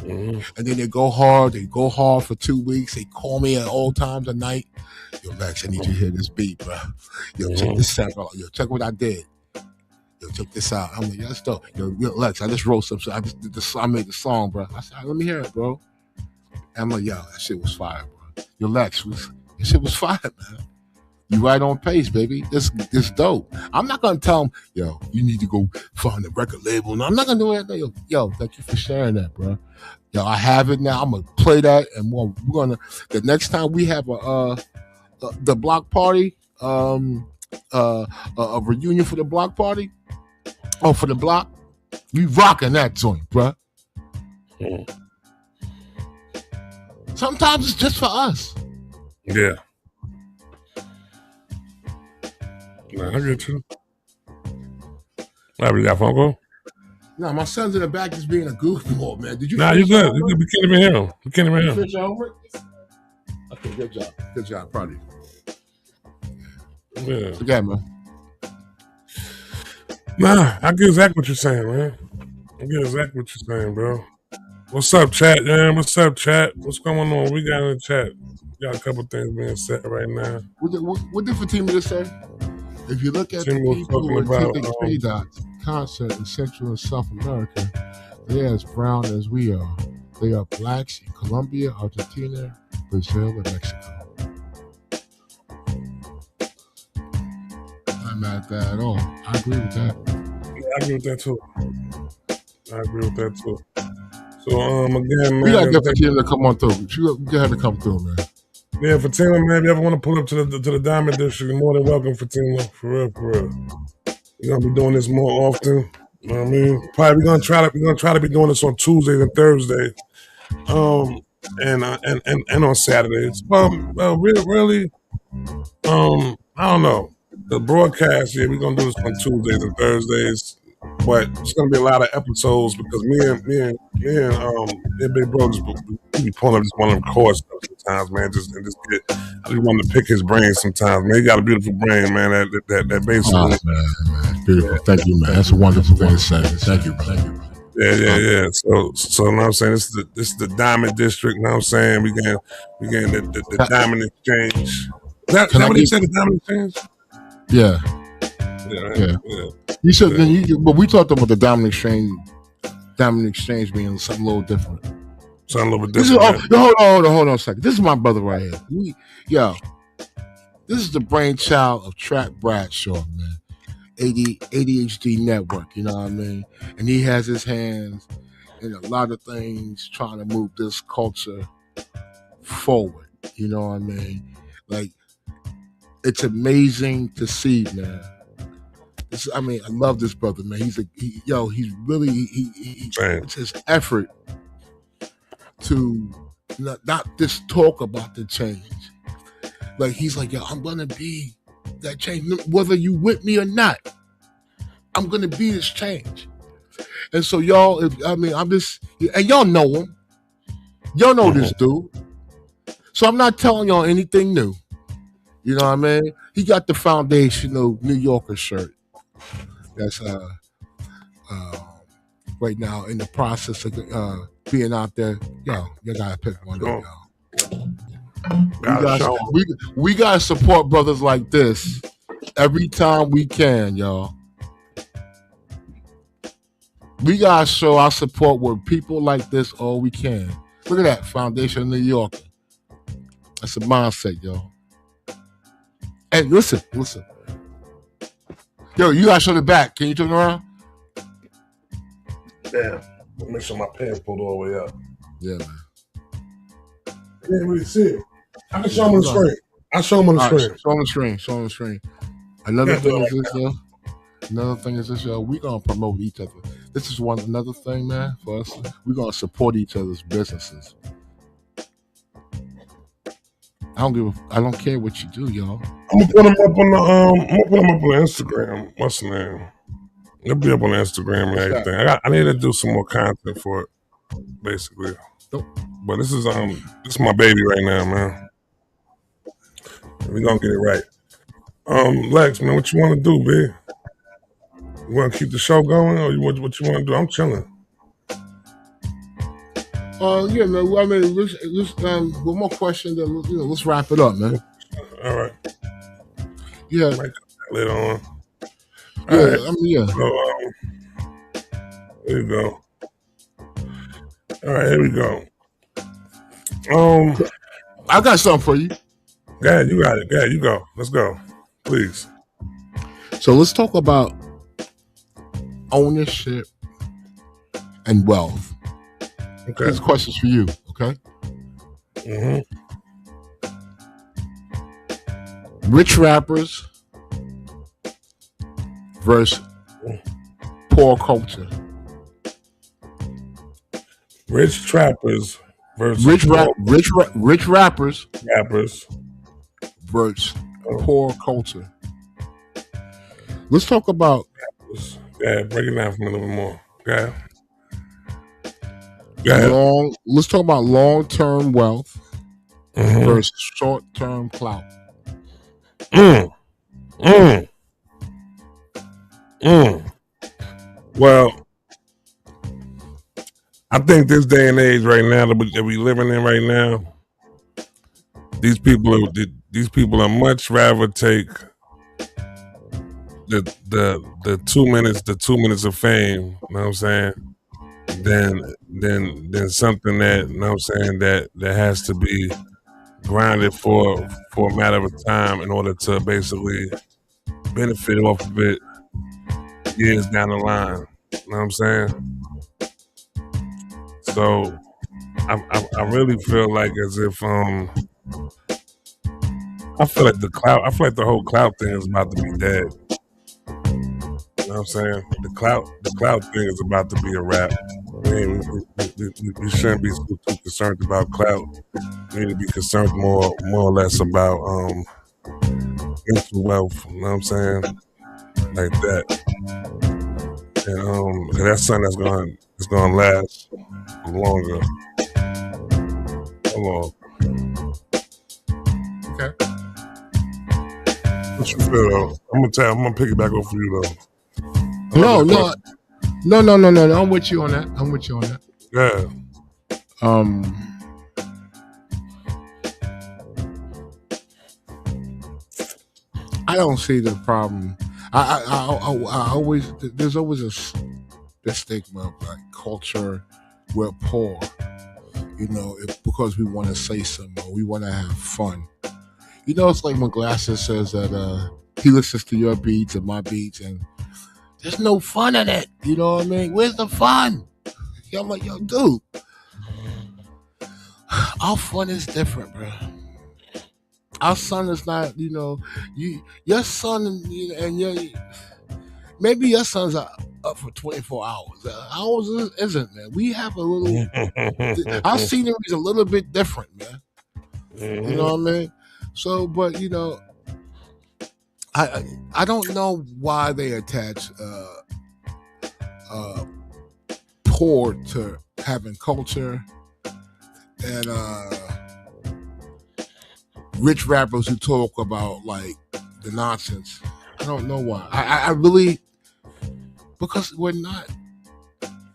B: And then they go hard for 2 weeks. They call me at all times of night. Yo, Lex, I need you to hear this beat, bro. Yo, check this out. Yo, check what I did. Yo, check this out. I'm like, yeah, that's dope. Yo, Lex, I just wrote some shit. I made the song, bro. I said, let me hear it, bro. And I'm like, yo, that shit was fire, bro. Yo, Lex, that shit was fire, man. You right on pace, baby. This dope. I'm not gonna tell him, yo, you need to go find a record label. No, I'm not gonna do that. Yo, thank you for sharing that, bro. Yo, I have it now. I'm gonna play that, and we're gonna. The next time we have the block party, a reunion for the block party, or for the block, we rocking that joint, bro. Sometimes it's just for us.
A: Yeah. Nah, I get you. You got a phone call?
B: No, my son's in the back just being a goofball, man. Did you?
A: Nah, you good. We can't even hear him. We can't even hear him.
B: Finish your homework? Okay, good job. Good job. Proud of you.
A: Yeah.
B: Again, man.
A: Nah, I get exactly what you're saying, man. I get exactly what you're saying, bro. What's up, chat, man? What's up, chat? What's going on? We got in the chat. Got a couple things being said right now.
B: What did Fatima just say? If you look at the people who attended K-Dot's concert in Central and South America, they are as brown as we are. They are blacks in Colombia, Argentina, Brazil, and Mexico. I'm not mad at that at all. I agree with that.
A: Yeah, I agree with that too. So again, man,
B: we gotta get Fatima to come on through. She had to come through, man.
A: Yeah, Fatima, man, if you ever want to pull up to the Diamond District, you're more than welcome, Fatima. For real, for real. We're gonna be doing this more often. You know what I mean? Probably we're gonna try to be doing this on Tuesdays and Thursdays. And on Saturdays. Well, really, I don't know. The broadcast, yeah, we're gonna do this on Tuesdays and Thursdays, but it's gonna be a lot of episodes because me and Big Bro just be pulling up just one of them core stuff sometimes, man. I just want to pick his brain sometimes, man. He got a beautiful brain, man. That basically,
B: man. Beautiful. Thank you, man. That's a wonderful thing to say. Thank you, bro.
A: Yeah. So you know what I'm saying, this is the Diamond District. You know what I'm saying, we getting the Diamond Exchange. Is that what he said? The Diamond Exchange?
B: Yeah. You said, but we talked about the Diamond Exchange being something a little different.
A: Something a little bit different.
B: Hold on a second. This is my brother right here. This is the brainchild of Trap Bradshaw, man. ADHD Network, you know what I mean? And he has his hands in a lot of things trying to move this culture forward, you know what I mean? Like, it's amazing to see, man. I love this brother, man. It's his effort to not just talk about the change. Like, he's like, yo, I'm gonna be that change, whether you with me or not. I'm gonna be this change. And so y'all, I'm just, and y'all know him. Y'all know this dude. So I'm not telling y'all anything new. You know what I mean? He got the foundational New Yorker shirt. That's right now in the process of being out there. Yo, you gotta pick one up, y'all. We gotta support brothers like this every time we can, y'all. We gotta show our support with people like this all we can. Look at that foundation New York. That's a mindset, y'all. And listen. Yo, you gotta show the back. Can you turn around?
A: Damn. Make sure my pants pulled all the way up.
B: Yeah, man.
A: I can't really see it. I can show them on the screen. I'll show them on the screen.
B: Show on the screen. Another thing is this, y'all. We gonna promote each other. This is another thing, man, for us. We gonna support each other's businesses. I don't care what you do, y'all.
A: I'm gonna put them up on Instagram. What's the name? They'll be up on Instagram and everything. I need to do some more content for it, basically. But this is my baby right now, man. We gonna get it right. Lex, man, what you want to do, B? You want to keep the show going, or what you want to do? I'm chilling.
B: Yeah, man. I mean, let's one more question. Then let's wrap it up, man.
A: All right.
B: Yeah.
A: Might come back later on.
B: Yeah,
A: right.
B: Yeah.
A: So, there you go. All right, here we go.
B: I got something for you.
A: Go ahead, you got it. Go ahead, you go. Let's go, please.
B: So let's talk about ownership and wealth.
A: Okay.
B: These questions for you, okay?
A: Mm-hmm.
B: Rich rappers versus poor culture.
A: Rich trappers versus
B: rich rappers versus poor culture. Let's talk about.
A: Yeah, break it down for me a little bit more. Okay.
B: Let's talk about long-term wealth versus short-term clout.
A: Well, I think this day and age right now that we living in right now, these people are much rather take the 2 minutes of fame, you know what I'm saying, than something that, you know what I'm saying, that has to be grinded for a matter of time in order to basically benefit off of it years down the line. You know what I'm saying? So I really feel like as if I feel like the whole Clout thing is about to be dead. You know what I'm saying? The Clout thing is about to be a wrap. We shouldn't be too concerned about Clout. We need to be concerned more or less about mental wealth. You know what I'm saying? Like that. And that's something that's gonna last longer. Hold on.
B: Okay.
A: What you feel though? I'm gonna pick it back over for you though.
B: No. I'm with you on that.
A: Yeah.
B: I don't see the problem. I always there's always this stigma of like culture. We're poor, because we want to say something or we want to have fun. It's like when Glasses says that he listens to your beats and my beats, and there's no fun in it. You know what I mean? Where's the fun? I'm like, yo, dude, our fun is different, bro. Our son is not, your son and maybe your son's up for 24 hours. Ours isn't, man. We have a little, our scenery is a little bit different, man. You know what I mean? So, but, I don't know why they attach poor to having culture and rich rappers who talk about like the nonsense. I don't know why. I really, because we're not,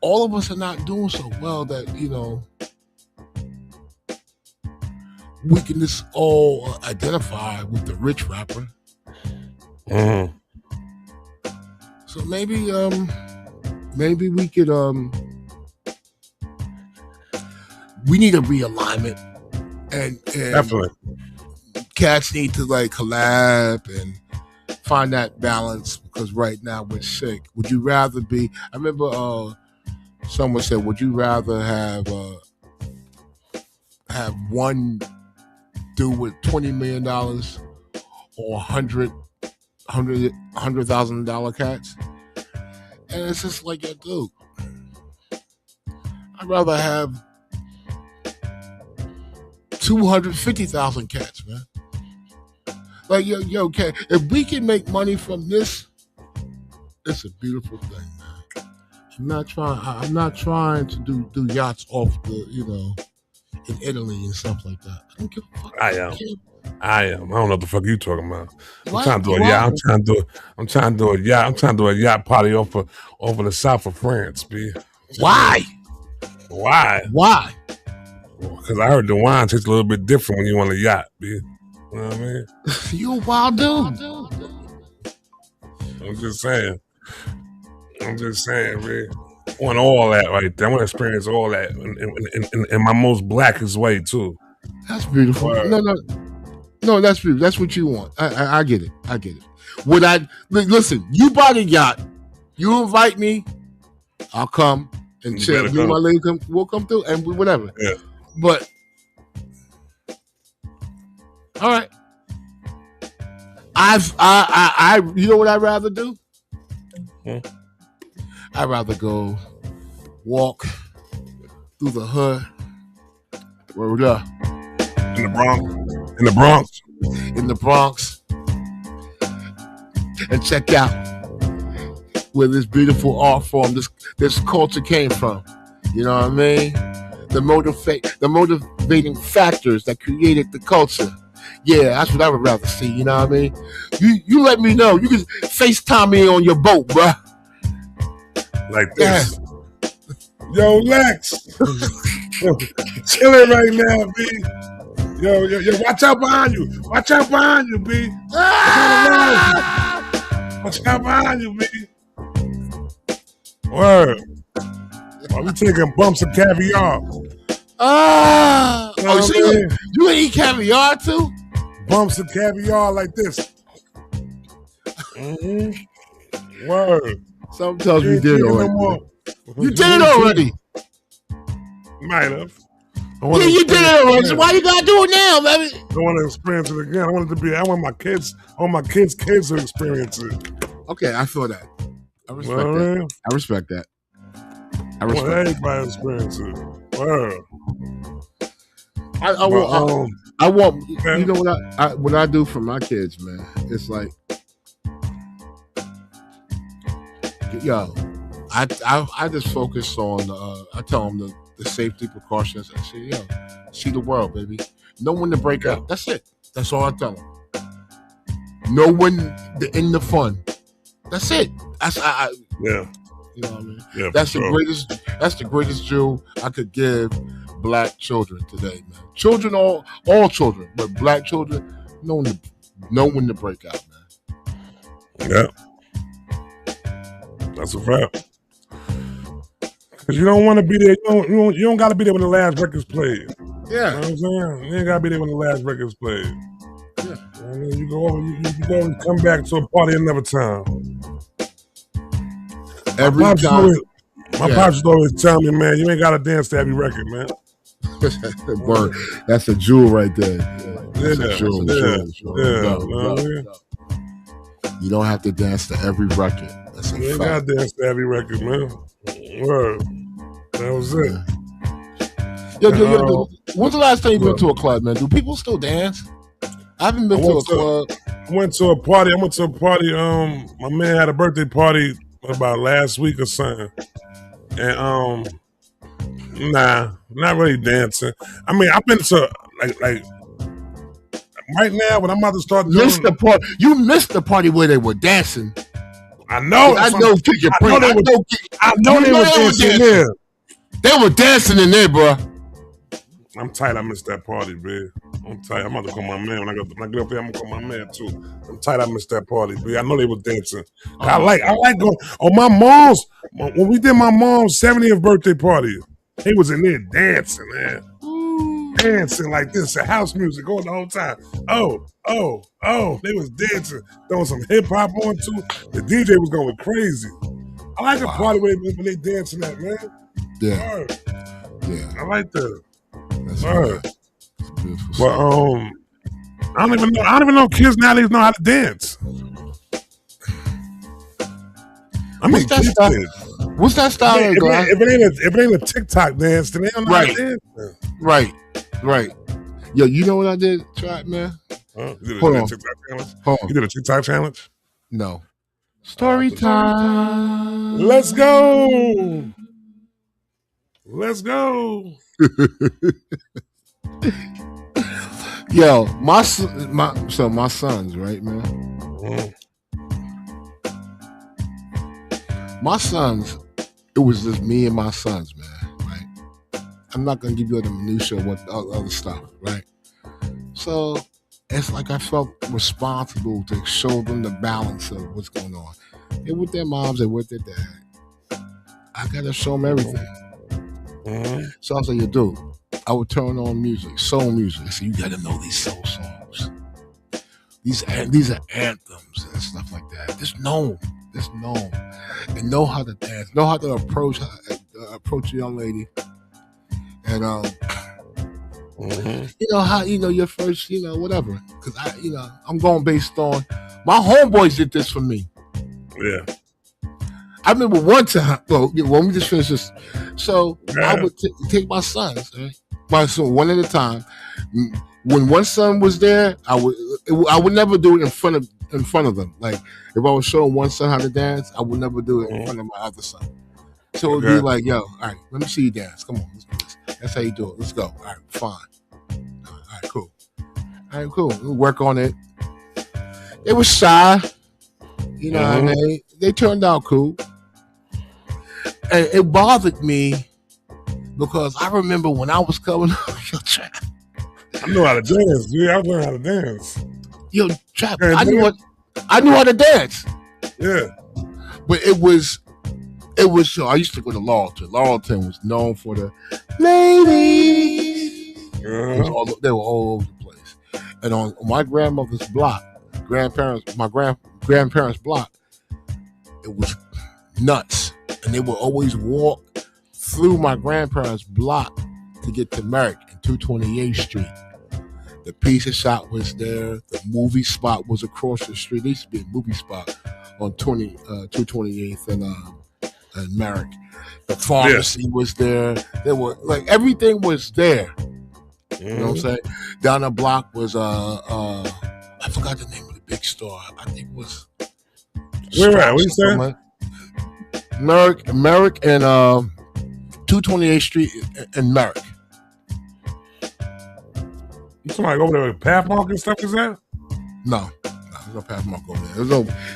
B: all of us are not doing so well that, we can just all identify with the rich rapper.
A: Mm-hmm.
B: So maybe we could, we need a realignment and
A: Definitely.
B: Cats need to like collab and find that balance because right now we're sick. Would you rather be? I remember someone said, "Would you rather have one dude with $20 million or $100,000 cats?" And it's just like, yeah, dude, I'd rather have 250,000 cats, man. Like, yo, cat, if we can make money from this, it's a beautiful thing, man. I'm not trying to do yachts off the, in Italy and stuff like that. I don't give a fuck.
A: I am. I don't know what the fuck you talking about. I'm
B: What?
A: trying to do a yacht. I'm trying to do a yacht. I'm trying to do a yacht party over the south of France, B.
B: Why?
A: Because I heard the wine tastes a little bit different when you on a yacht, B. You know what I mean?
B: You a wild dude.
A: I'm just saying, B. I want all that right there. I want to experience all that in my most blackest way, too.
B: That's beautiful.
A: Word.
B: No, that's beautiful. That's what you want. I get it. Would I listen? You bought a yacht. You invite me, I'll come and chill. Me and my lady we'll come through and whatever.
A: Yeah.
B: But all right. I you know what I'd rather do? I'd rather go walk through the hood. Where we are?
A: In the Bronx.
B: And check out where this beautiful art form, this culture came from. You know what I mean? The motivating factors that created the culture. Yeah, that's what I would rather see. You know what I mean? You let me know. You can FaceTime me on your boat, bruh.
A: Like this. Yo, Lex. Chilling right now, B. Yo, watch out behind you. Watch out behind you, B. Watch out behind you, B. Word. Are we taking bumps of caviar?
B: So you eat caviar too?
A: Bumps of caviar like this. Mm-hmm. Word.
B: Sometimes you did already. You did already.
A: Might have.
B: Yeah, you did it already. So why you gotta do it now, baby?
A: I want to experience it again. I want my kids to experience it.
B: Okay, I feel that. I respect
A: Well,
B: that.
A: man,
B: I respect that. I
A: I want
B: respect.
A: everybody to experience it. Wow.
B: I want.
A: man.
B: You know what I do for my kids, man? It's like, yo, I just focus on. I tell them the safety precautions. I say, yo, see the world, baby. Know when to break up. That's it. That's all I tell them. Know when to end the fun. That's it.
A: Yeah.
B: You know what I mean?
A: Yeah.
B: That's
A: for
B: the
A: sure.
B: greatest. That's the greatest jewel I could give Black children today, man. Children, all children, but Black children know when to break out, man.
A: Yeah. That's a fact. Cause you don't want to be there. You don't got to be there when the last record's played. You know
B: Yeah,
A: what I'm saying? You ain't got to be there when the last record's played.
B: yeah.
A: You know what I mean? You go over, you go and come back to a party another time.
B: Every
A: Pops
B: time.
A: always- My pops used to always tell me, man, you ain't got to dance to every record, man.
B: Word. That's a jewel right there. That's a
A: Yeah,
B: jewel.
A: yeah,
B: jewel.
A: yeah,
B: No,
A: you know what I mean?
B: no. You don't have to dance to every record. That's a
A: You ain't
B: fact.
A: got to dance to every record, man. Word. That was it.
B: Yo, when's the last time you went to a club, man? Do people still dance? I haven't been to a club.
A: I went to a party. My man had a birthday party about last week or something. And nah, not really dancing. I mean, I've been to like right now when I'm about to start doing.
B: You missed the party where they were dancing.
A: I know.
B: I know.
A: I know they were dancing there.
B: They were dancing in there, bro.
A: I'm tight. I missed that party, man. I'm tight. I'm about to call my man when I get up there. I'm gonna call my man too. I'm tight. I missed that party, man. I know they were dancing. I like going. Oh, my mom's when we did my mom's 70th birthday party, he was in there dancing, man. Dancing like this, the house music going the whole time. Oh, they was dancing, throwing some hip hop on too. The DJ was going crazy. I like a party when they dancing that, man.
B: Yeah,
A: Word.
B: yeah.
A: I like that.
B: That's
A: Word.
B: right. Beautiful.
A: But I don't even know kids nowadays know how to dance. I mean,
B: What's that style? What's that style?
A: If it ain't a TikTok dance, then they don't know how to dance.
B: Right. Yo, you know what I did, Trap, man?
A: You did
B: Hold
A: a
B: on.
A: TikTok challenge?
B: Hold on.
A: You did a TikTok challenge?
B: No. Story time.
A: Let's go. Let's go.
B: Yo, my sons, right, man? My sons, it was just me and my sons, man, right? I'm not gonna give you the minutia of what other stuff, right? So it's like I felt responsible to show them the balance of what's going on. They're with their moms, they're with their dad. I gotta show them everything. So I was like, dude, I would turn on music, soul music. I said, you gotta know these soul songs. These are anthems and stuff like that. Just know them. And know how to dance, know how to approach a young lady. And you know how your first, whatever. Because I'm going based on my homeboys did this for me.
A: Yeah.
B: I remember one time. Well, let me just finish this. So I would take my sons, right? My son one at a time. When one son was there, I would never do it in front of them. Like if I was showing one son how to dance, I would never do it in front of my other son. So it would be like, yo, all right, let me see you dance. Come on, let's do this. That's how you do it. Let's go. All right, fine. All right, cool. We'll work on it. They were shy. You know what I mean? They turned out cool. And it bothered me because I remember when I was coming up, Trap.
A: I know how to dance, dude. I learned how to dance.
B: Yo, Trap, I knew how to dance.
A: Yeah.
B: But it was so I used to go to Laurelton. Laurelton was known for the ladies. They were all over the place. And on my grandmother's block, my grandparents' block, it was nuts. And they would always walk through my grandparents' block to get to Merrick. 228th Street. The pizza shop was there. The movie spot was across the street. There used to be a movie spot on 228th and Merrick. The pharmacy was there. There were like everything was there. You know what I'm saying? Down the block was I forgot the name of the big store. I think it was
A: where at? What you saying?
B: Merrick and 228th Street and Merrick.
A: You somebody over there with Pathmark and stuff, is that?
B: No, there's no Pathmark over there. There's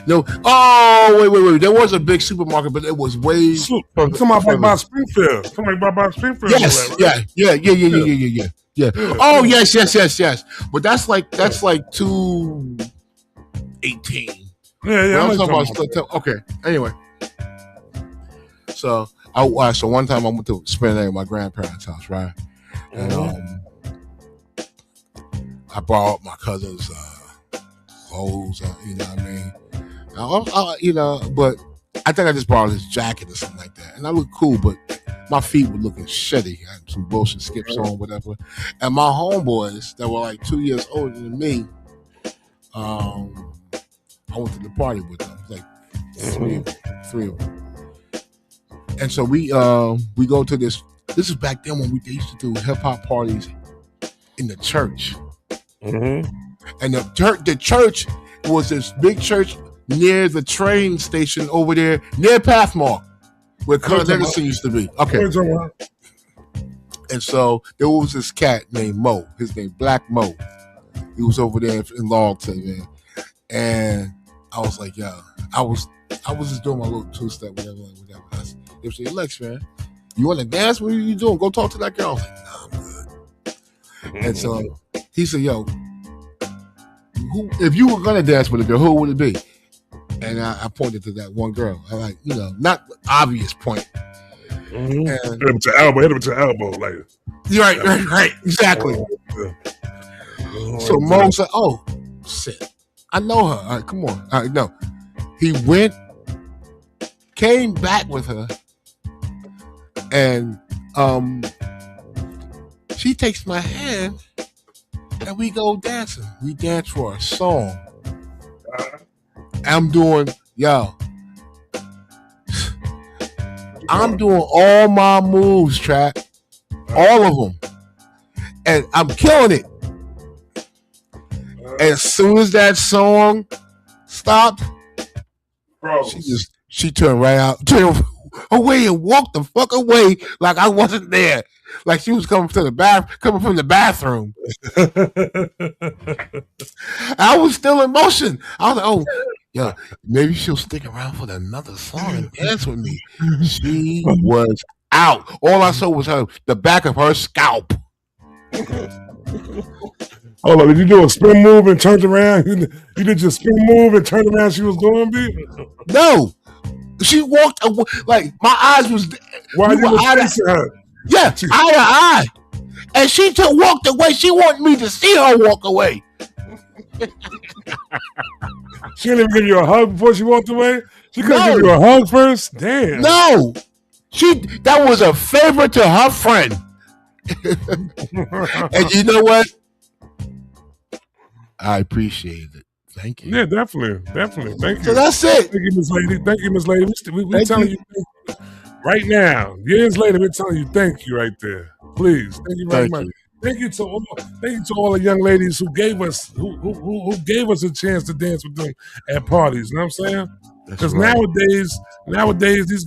B: no. Oh, wait. There was a big supermarket, but it was way.
A: Somebody by Springfield. Somebody by Springfield.
B: Yes, right? Yeah. Oh, yes. But that's like 218. Yeah. Okay. Anyway, so one time I went to spend the night at my grandparents' house, right? And I borrowed my cousin's clothes, you know what I mean? But I think I just borrowed his jacket or something like that. And I looked cool, but my feet were looking shitty. I had some bullshit skips on, whatever. And my homeboys that were like 2 years older than me, I went to the party with them, like three of them. And so we go to this is back then when they used to do hip hop parties in the church. Mm-hmm. And the church was this big church near the train station over there, near Pathmark, where Colonel Edison used to be. Okay. And so there was this cat named Mo. His name Black Mo. He was over there in Longton, man. And I was like, yo, I was just doing my little two-step, whatever. They said, Lex, man, you want to dance? What are you doing? Go talk to that girl. I was like, nah, I'm good. And so he said, yo, if you were going to dance with a girl, who would it be? And I pointed to that one girl. I like, not obvious point.
A: Mm-hmm. Hit him with your elbow. Like,
B: right. Exactly. So Mo said, oh, shit. I know her. All right, come on. All right, no. He went, came back with her, and she takes my hand, and we go dancing. We dance for a song. I'm doing all my moves, Trap. All of them. And I'm killing it. And as soon as that song stopped, she turned right out, turned away and walked the fuck away like I wasn't there. Like she was coming from the bathroom. I was still in motion. I was like, oh, yeah, maybe she'll stick around for another song and dance with me. She was out. All I saw was the back of her scalp.
A: Hold on, did you do a spin move and turned around? You did your spin move and turned around, she was going, B?
B: No. She walked away, like my eyes was.
A: Why you were facing her?
B: Yeah, eye to eye. And she walked away. She wanted me to see her walk away.
A: She didn't even give you a hug before she walked away? She couldn't give you a hug first? Damn.
B: No. That was a favor to her friend. And you know what? I appreciate it. Thank you.
A: Yeah, definitely. Thank you.
B: So that's it.
A: Thank you, Miss Lady. We're telling you right now. Years later, we're telling you thank you right there. Please. Thank you very much. Thank you to all the young ladies who gave us a chance to dance with them at parties. You know what I'm saying? Because nowadays these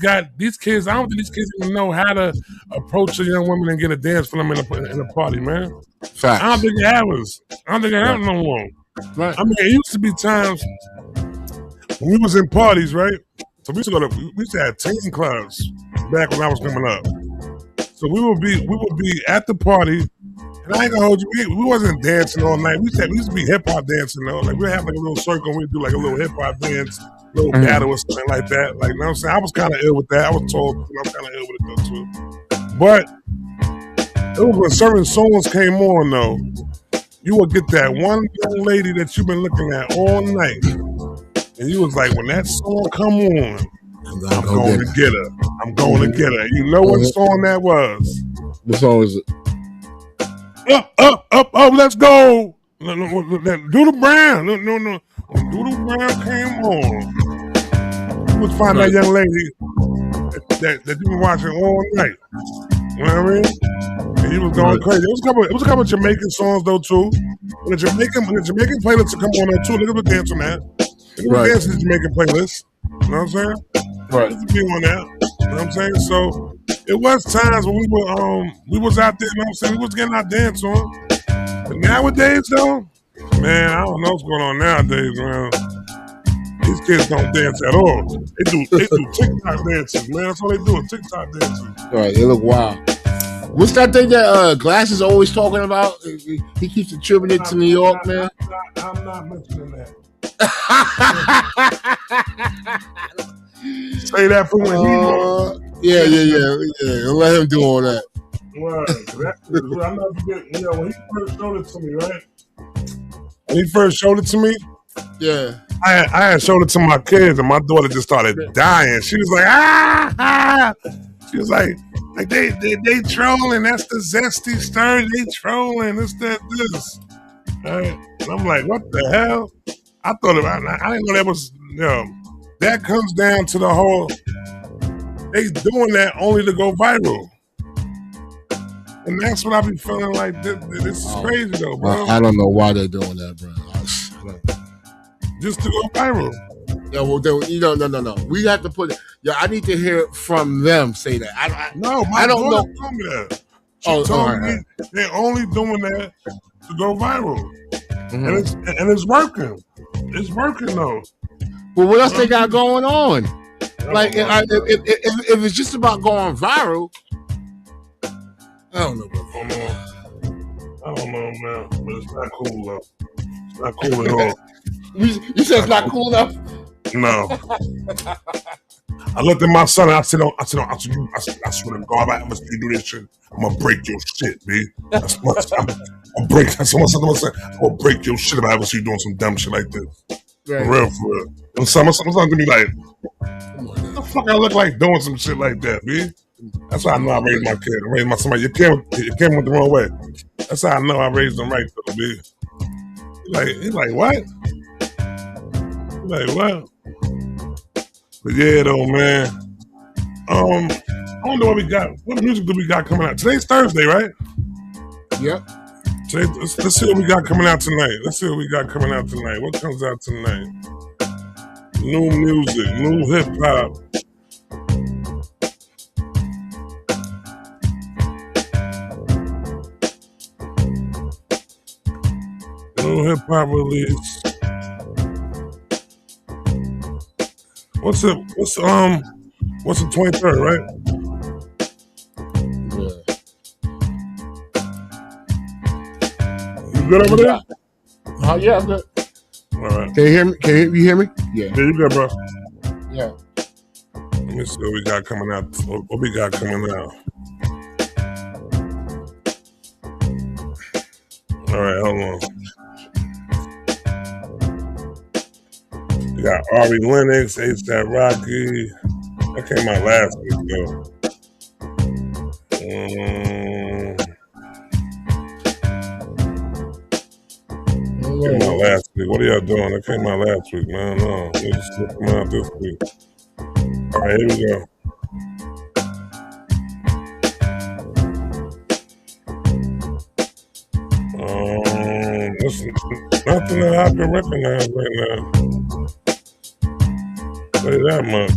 A: kids, I don't think these kids even know how to approach a young woman and get a dance for them in a party, man.
B: Facts.
A: I don't think it happens. I don't think it happens no more.
B: Right.
A: I mean, it used to be times when we was in parties, right? So we used to have teen clubs back when I was coming up. So we would be at the party, and I ain't gonna hold you. We wasn't dancing all night. We used to be hip hop dancing though. Like we'd have like a little circle, and we'd do like a little hip hop dance, little battle or something like that. Like, you know what I'm saying? I was kind of ill with that. I was told I'm kind of ill with it though too. But it was when certain songs came on though. You would get that one young lady that you've been looking at all night. And you was like, when that song come on, I'm going to get her. I'm going to get her. You know what song that was?
B: What song is it?
A: Up, let's go. Do the Brown. No. Do the Brown came on. You would find that young lady that you been watching all night. You know what I mean? And he was going crazy. It was a couple of Jamaican songs though too. When the Jamaican playlist to come on there too. Look at the dance on that. Look at the dance to the Jamaican playlist. You know what I'm saying?
B: Right.
A: Be on that. You know what I'm saying? So it was times when we was out there, you know what I'm saying? We was getting our dance on. But nowadays though, man, I don't know what's going on nowadays, man. These kids don't dance at all. They do TikTok dances, man. That's all they do, TikTok dances.
B: Right, they look wild. What's that thing that Glass is always talking about? He keeps attributing it to New York, man.
A: I'm not mentioning that. Say that for when he
B: Yeah. Let him do all that.
A: Right. I'm not forgetting, when he first showed it to me, right? When he first showed it to me,
B: yeah.
A: I had showed it to my kids, and my daughter just started dying. She was like, ah! She was like they trolling. That's the zesty stir. They trolling. This. Right? And I'm like, what the hell? I thought about it. I didn't know that was, that comes down to the whole, they doing that only to go viral. And that's what I be feeling like, this is crazy though, bro.
B: I don't know why they're doing that, bro.
A: Just to go viral.
B: Yeah, well, no. We have to put it. Yeah, I need to hear it from them say that. I don't know.
A: Told me that. She told me they're only doing that to go viral. Mm-hmm. And it's working. It's working though.
B: Well, what else they got going on? Like, if it's just about going viral, I don't know.
A: I don't know, man. But it's not cool though. It's not cool at all.
B: You said it's not cool enough?
A: No. I looked at my son and I said, I swear to God, if I ever see you do this shit, I'm gonna break your shit, B. That's what I'm gonna break. That's what I'm saying. I'm gonna break your shit if I ever see you doing some dumb shit like this. Right. For real. And my son's gonna be like, what the fuck I look like doing some shit like that, B? That's how I know I raised my kid. I raised my son. Your kid went the wrong way. That's how I know I raised him right, though, B. He's like, what? Like, what? But yeah, though, man. I don't know what we got. What music do we got coming out? Today's Thursday, right?
B: Yep.
A: Let's see what we got coming out tonight. What comes out tonight? New music, new hip hop. New hip hop release. What's the 23rd, right?
B: Yeah.
A: You good over there?
B: Yeah, I'm good.
A: All right.
B: Can you hear me? Can you hear me? Yeah.
A: Yeah, you good, bro.
B: Yeah.
A: Let me see what we got coming out. What we got coming out? All right, hold on. We got Ari Lennox, A$AP Rocky. That came out last week, though. Came out last week. What are y'all doing? That came out last week, man. No, we just come out this week. All right, here we go. There's nothing that I can recognize right now. Say that much.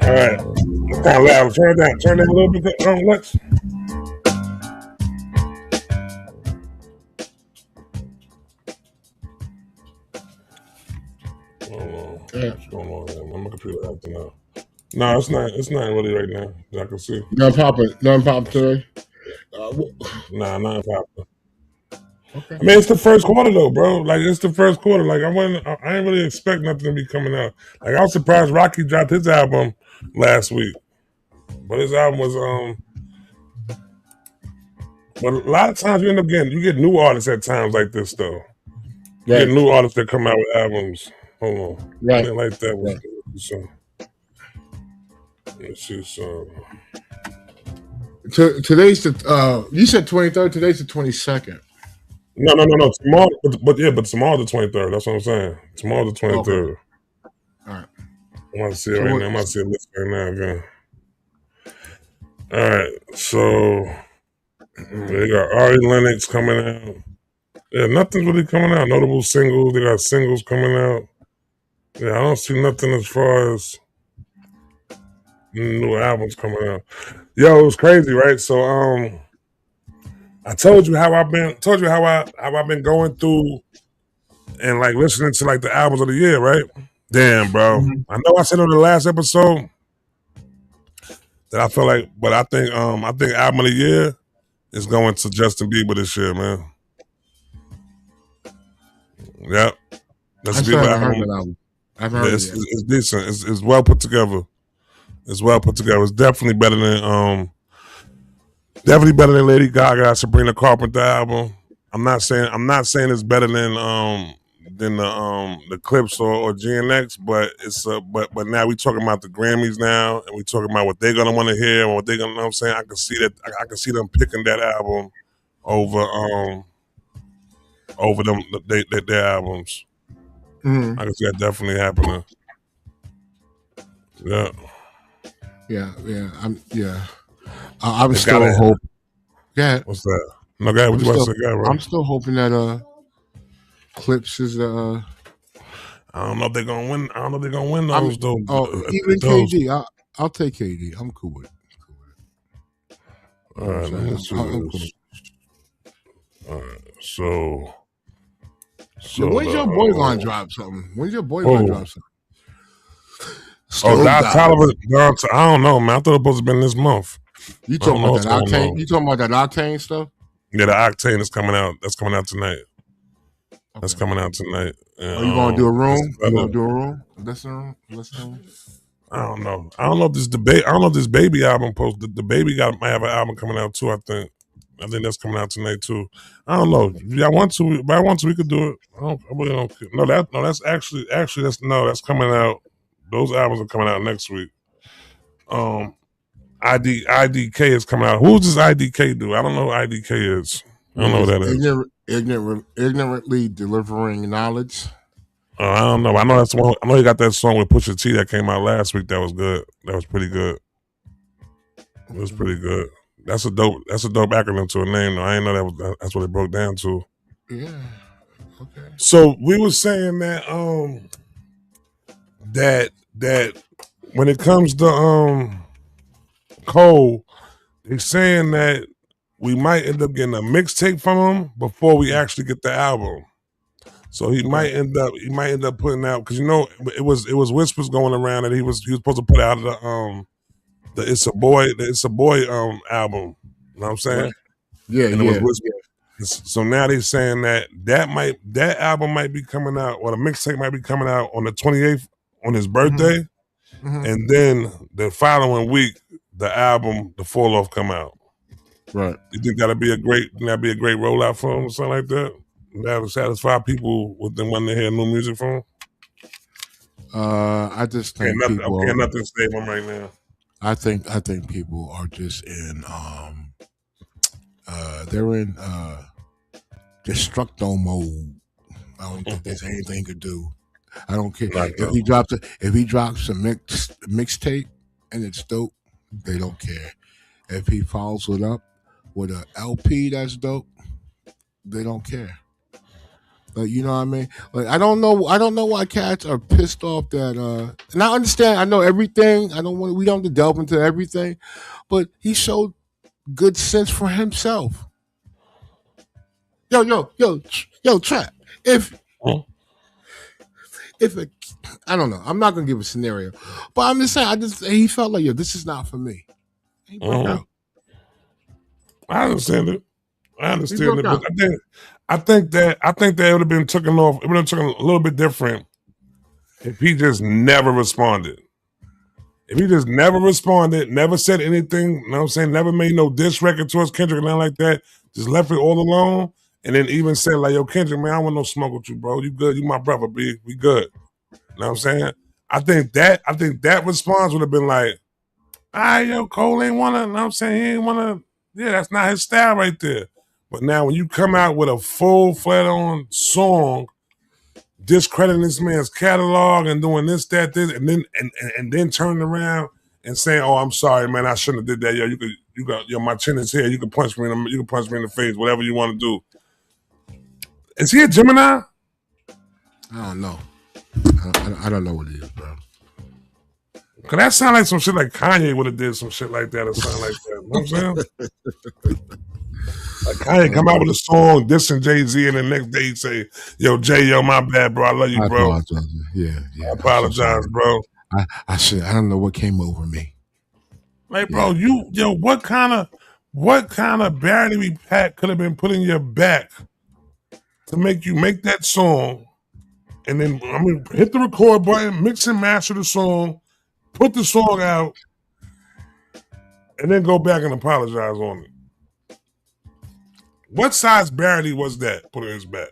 A: All right. It's kind of loud. Turn it down a little bit. Lex. Hold on. What's going on here? My computer acting out. No, it's not really right now. I can see.
B: Nothing popping today.
A: Nah, not popping. Okay. I mean, it's the first quarter though, bro. Like it's the first quarter. Like I didn't really expect nothing to be coming out. Like I was surprised Rocky dropped his album last week, but his album was But a lot of times you get new artists at times like this though. You get new artists that come out with albums. Hold on.
B: Right.
A: I didn't like that one. So. Let's see some.
B: Today's the you said 23rd. Today's the 22nd.
A: No. Tomorrow, but tomorrow the 23rd. That's what I'm saying. Tomorrow the 23rd.
B: Okay. All right.
A: I'm about to see it right now. I'm about to see a list right now again. All right, so they got Ari Lennox coming out. Yeah, nothing's really coming out. Notable singles. They got singles coming out. Yeah, I don't see nothing as far as new albums coming out. Yo, it was crazy, right? So I told you how I've been going through and like listening to like the albums of the year, right? Damn, bro. I know I said on the last episode that I feel like, but I think album of the year is going to Justin Bieber this year, man. Yep. Justin Bieber album.
B: I've heard it.
A: It's decent. It's well put together. It's well put together. It's definitely better than Lady Gaga, Sabrina Carpenter album. I'm not saying it's better than the Clips or GNX, but it's but now we talking about the Grammys now, and we talking about what they're gonna want to hear and what they're gonna. You know what I'm saying, I can see that. I can see them picking that album over their albums. I can see that definitely happening. Yeah.
B: I'm still hoping. Yeah.
A: What's that? No, guy. What you about to say, guy? Right?
B: I'm still hoping that Clips is
A: I don't know if they're gonna win. I don't know if they're gonna win those though.
B: Even those. KD. I'll take KD. I'm cool with it.
A: All right, let's do this. All right, so
B: when's your boy gonna drop something? When's your boy gonna drop something?
A: Don Toliver. I don't know, man. I thought it was supposed to be this month.
B: You talking about that Octane? You talking about that Octane stuff?
A: Yeah, the Octane is coming out. That's coming out tonight. Okay. That's coming out tonight.
B: Are you gonna do a room? You gonna do a room? Listen.
A: I don't know. I don't know if this Baby album the Baby might have an album coming out too. I think that's coming out tonight too. I don't know. If I want to, we could do it. I really don't care. That's actually that's coming out. Those albums are coming out next week. IDK is coming out. Who's this IDK do? I don't know who IDK is. I don't know what that is.
B: Ignorantly delivering knowledge.
A: I don't know. I know that's one. I know he got that song with Pusha T that came out last week. That was good. That was pretty good. It was pretty good. That's a dope acronym to a name though. I didn't know that's what it broke down to.
B: Yeah. Okay.
A: So we were saying that that when it comes to Cole, they're saying that we might end up getting a mixtape from him before we actually get the album. So he might end up putting out, because it was whispers going around that he was supposed to put out the It's a Boy album. You know what I'm saying?
B: Yeah,
A: and it was whispers. So now they're saying that album might be coming out, or the mixtape might be coming out on the 28th on his birthday, and then the following week the album, The Fall Off, come out.
B: Right.
A: You think that'd be a great rollout for him or something like that? That would satisfy people with them wanting to hear new music from him?
B: I just think people
A: can't nothing save him right now.
B: I think people are just in they're in destructo mode. I don't think there's anything to do. I don't care if he drops a mixtape and it's dope. They don't care. If he follows it up with an LP that's dope, they don't care. Like, you know what I mean? Like, I don't know why cats are pissed off that and I understand, I know everything. We don't have to delve into everything, but he showed good sense for himself. Yo, Trap. I don't know. I'm not gonna give a scenario, but I'm just saying. He felt like, this is not for me. He broke out.
A: I understand it. But I think that it would have been taken off. It would have taken a little bit different if he just never responded. If he just never responded, never said anything, you know what I'm saying, never made no diss record towards Kendrick or nothing like that, just left it all alone, and then even said, like, yo, Kendrick, man, I don't want no smoke with you, bro. You good. You my brother, B. We good. You know what I'm saying? I think that response would have been like, Yo, Cole ain't wanna, you know what I'm saying? He ain't wanna, yeah, that's not his style right there. But now when you come out with a full flat on song, discrediting this man's catalog and doing this, and then turning around and saying, "Oh, I'm sorry, man, I shouldn't have did that." Yo, my chin is here. You can punch me in the face, whatever you want to do. Is he a Gemini?
B: I don't know. I don't know what it is, bro.
A: Cause that sound like some shit like Kanye would have did some shit like that or something like that. You know what I'm saying? Like Kanye come out with a song dissing Jay-Z and the next day he say, "Yo, Jay, yo, my bad, bro. I love you, bro."
B: Yeah.
A: I apologize, bro.
B: I don't know what came over me.
A: Like, bro, what kind of battery pack could have been put in your back to make you make that song, and then hit the record button, mix and master the song, put the song out, and then go back and apologize on it? What size battery was that put in his back?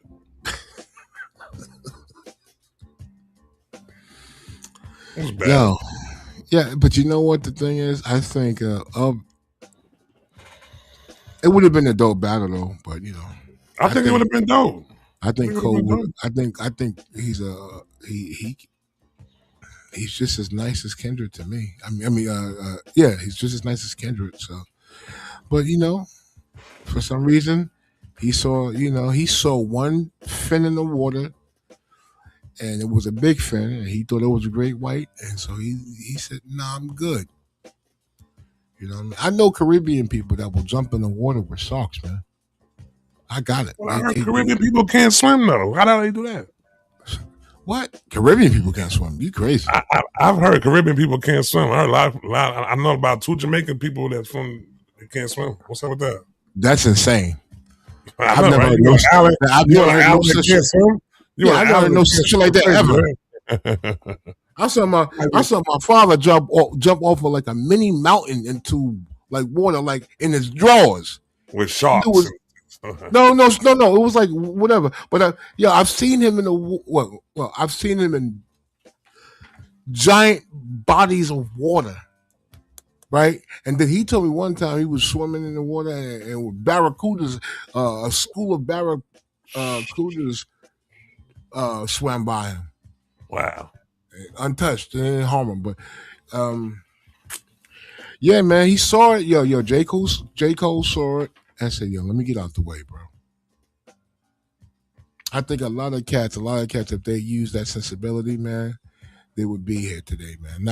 A: It was bad.
B: Yo, yeah, but you know what the thing is? I think it would have been a dope battle though. But you know,
A: I think it would have been dope.
B: I think Cole would. I think he's he's just as nice as Kendrick to me. Yeah, he's just as nice as Kendrick. So, but you know, for some reason, he saw one fin in the water, and it was a big fin, and he thought it was a great white, and so he said, "Nah, I'm good." You know what I mean? I know Caribbean people that will jump in the water with sharks, man. I got it.
A: Well, I heard Caribbean people can't swim though. How do they do that?
B: What? Caribbean people can't swim? You crazy?
A: I've heard Caribbean people can't swim. I heard a lot. I know about 2 Jamaican people that can't swim. What's up with that?
B: That's insane.
A: I've never heard no
B: shit like that ever. I saw my father jump off of like a mini mountain into like water, like in his drawers
A: with sharks.
B: No. It was like whatever. But I've seen him in I've seen him in giant bodies of water, right? And then he told me one time he was swimming in the water and with barracudas, a school of barracudas swam by him.
A: Wow.
B: Untouched, they didn't harm him. But yeah, man, he saw it. Yo, J. Cole saw it and said, "Yo, let me get out the way, bro." I think a lot of cats, if they use that sensibility, man, they would be here today, man.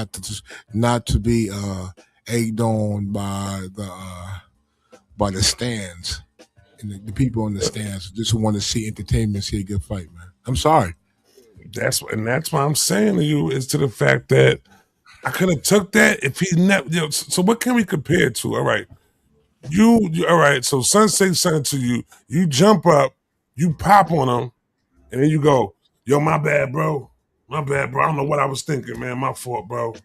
B: Not to be egged on by the stands and the people in the stands just want to see entertainment, see a good fight, man. I'm sorry.
A: That's why I'm saying to you is to the fact that I could have took that if he never. So what can we compare it to? All right, you all right? So son say something to you, you jump up, you pop on him, and then you go, "Yo, my bad, bro. I don't know what I was thinking, man. My fault, bro.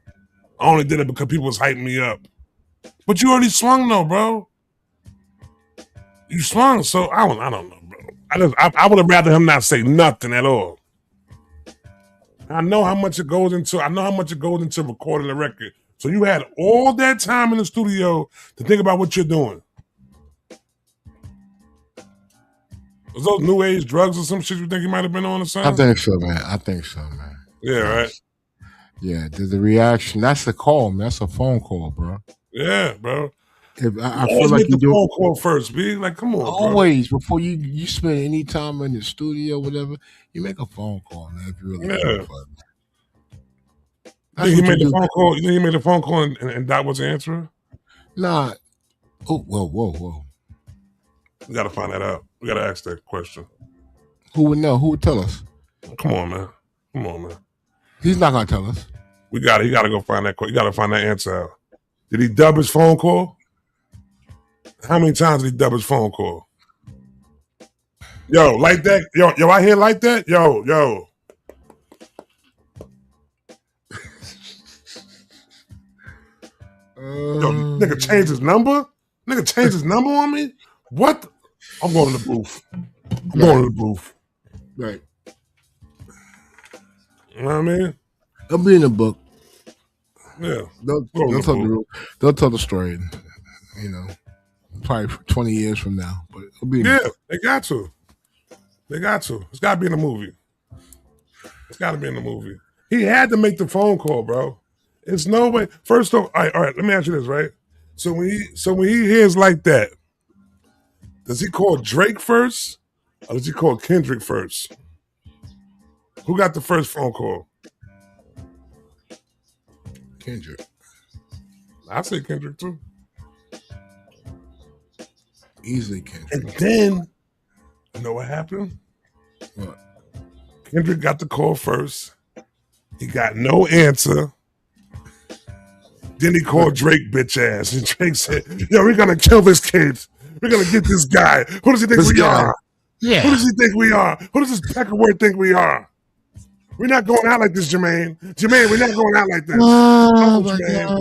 A: I only did it because people was hyping me up." But you already swung though, bro. You swung, so I don't know, bro. I would have rather him not say nothing at all. I know how much it goes into recording the record. So you had all that time in the studio to think about what you're doing. Was those new age drugs or some shit you think you might have been on or something?
B: I think so, man.
A: Yeah, right.
B: Yeah, the reaction. That's the call, man. That's a phone call, bro.
A: Yeah, bro.
B: I feel like you do
A: phone call first, B. Like, come on,
B: always bro. Before you spend any time in the studio, whatever, you make a phone call, man. If you really fun.
A: You made the phone call. You made a phone call and Dot was answering.
B: Nah. Oh, whoa.
A: We gotta find that out. We gotta ask that question.
B: Who would know? Who would tell us?
A: Come on, man.
B: He's not gonna tell us.
A: You gotta go find that. You gotta find that answer out. Did he dub his phone call? How many times did he dub his phone call? Yo, like that? Yo, I hear like that? Yo. Yo, nigga changed his number? Nigga changed his number on me? What? I'm going to the booth.
B: Right.
A: You know what I mean?
B: I'll be in the book.
A: Yeah.
B: They'll tell the story, you know, probably 20 years from now. But it'll be
A: they got to. They got to. It's got to be in the movie. It's got to be in the movie. He had to make the phone call, bro. It's no way. First off, all right. Let me ask you this, right? So when he hears like that, does he call Drake first, or does he call Kendrick first? Who got the first phone call?
B: Kendrick.
A: I say Kendrick too.
B: Easily Kendrick.
A: And then, you know what happened?
B: What?
A: Kendrick got the call first. He got no answer. Then he called Drake bitch ass. And Drake said, yo, we're going to kill this kid. We're going to get this guy. Who does he think we are?
B: Yeah.
A: Who does he think we are? Who does this Peckerwood think we are? We're not going out like this, Jermaine. Jermaine, we're not going out like this.
B: Oh, my
A: Jermaine.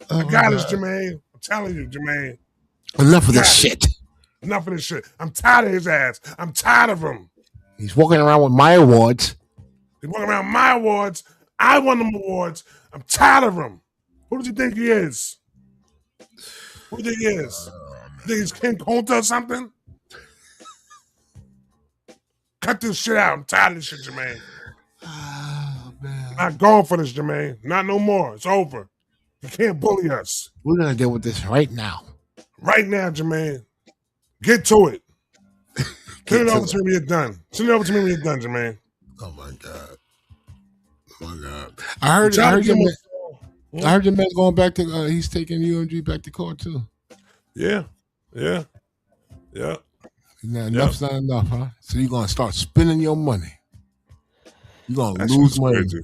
B: God.
A: I got us, Jermaine. I'm telling you, Jermaine.
B: Enough of this shit.
A: Enough of this shit. I'm tired of his ass. I'm tired of him.
B: He's walking around with my awards.
A: He's walking around my awards. I won them awards. I'm tired of him. Who does he think he is? Who do you think he is? You think he's King Kunta or something? Cut this shit out. I'm tired of this shit, Jermaine.
B: Oh, man.
A: Not going for this, Jermaine. Not no more. It's over. You can't bully us.
B: We're going to deal with this right now.
A: Right now, Jermaine. Get to it. Send it over to me when you're done. Send it over to me when you're done, Jermaine.
B: Oh, my God. Oh, my God. I heard your man's going back to, he's taking UMG back to court, too.
A: Yeah.
B: Now, enough's not enough, huh? So you're going to start spending your money. You're going to lose money.
A: Crazy.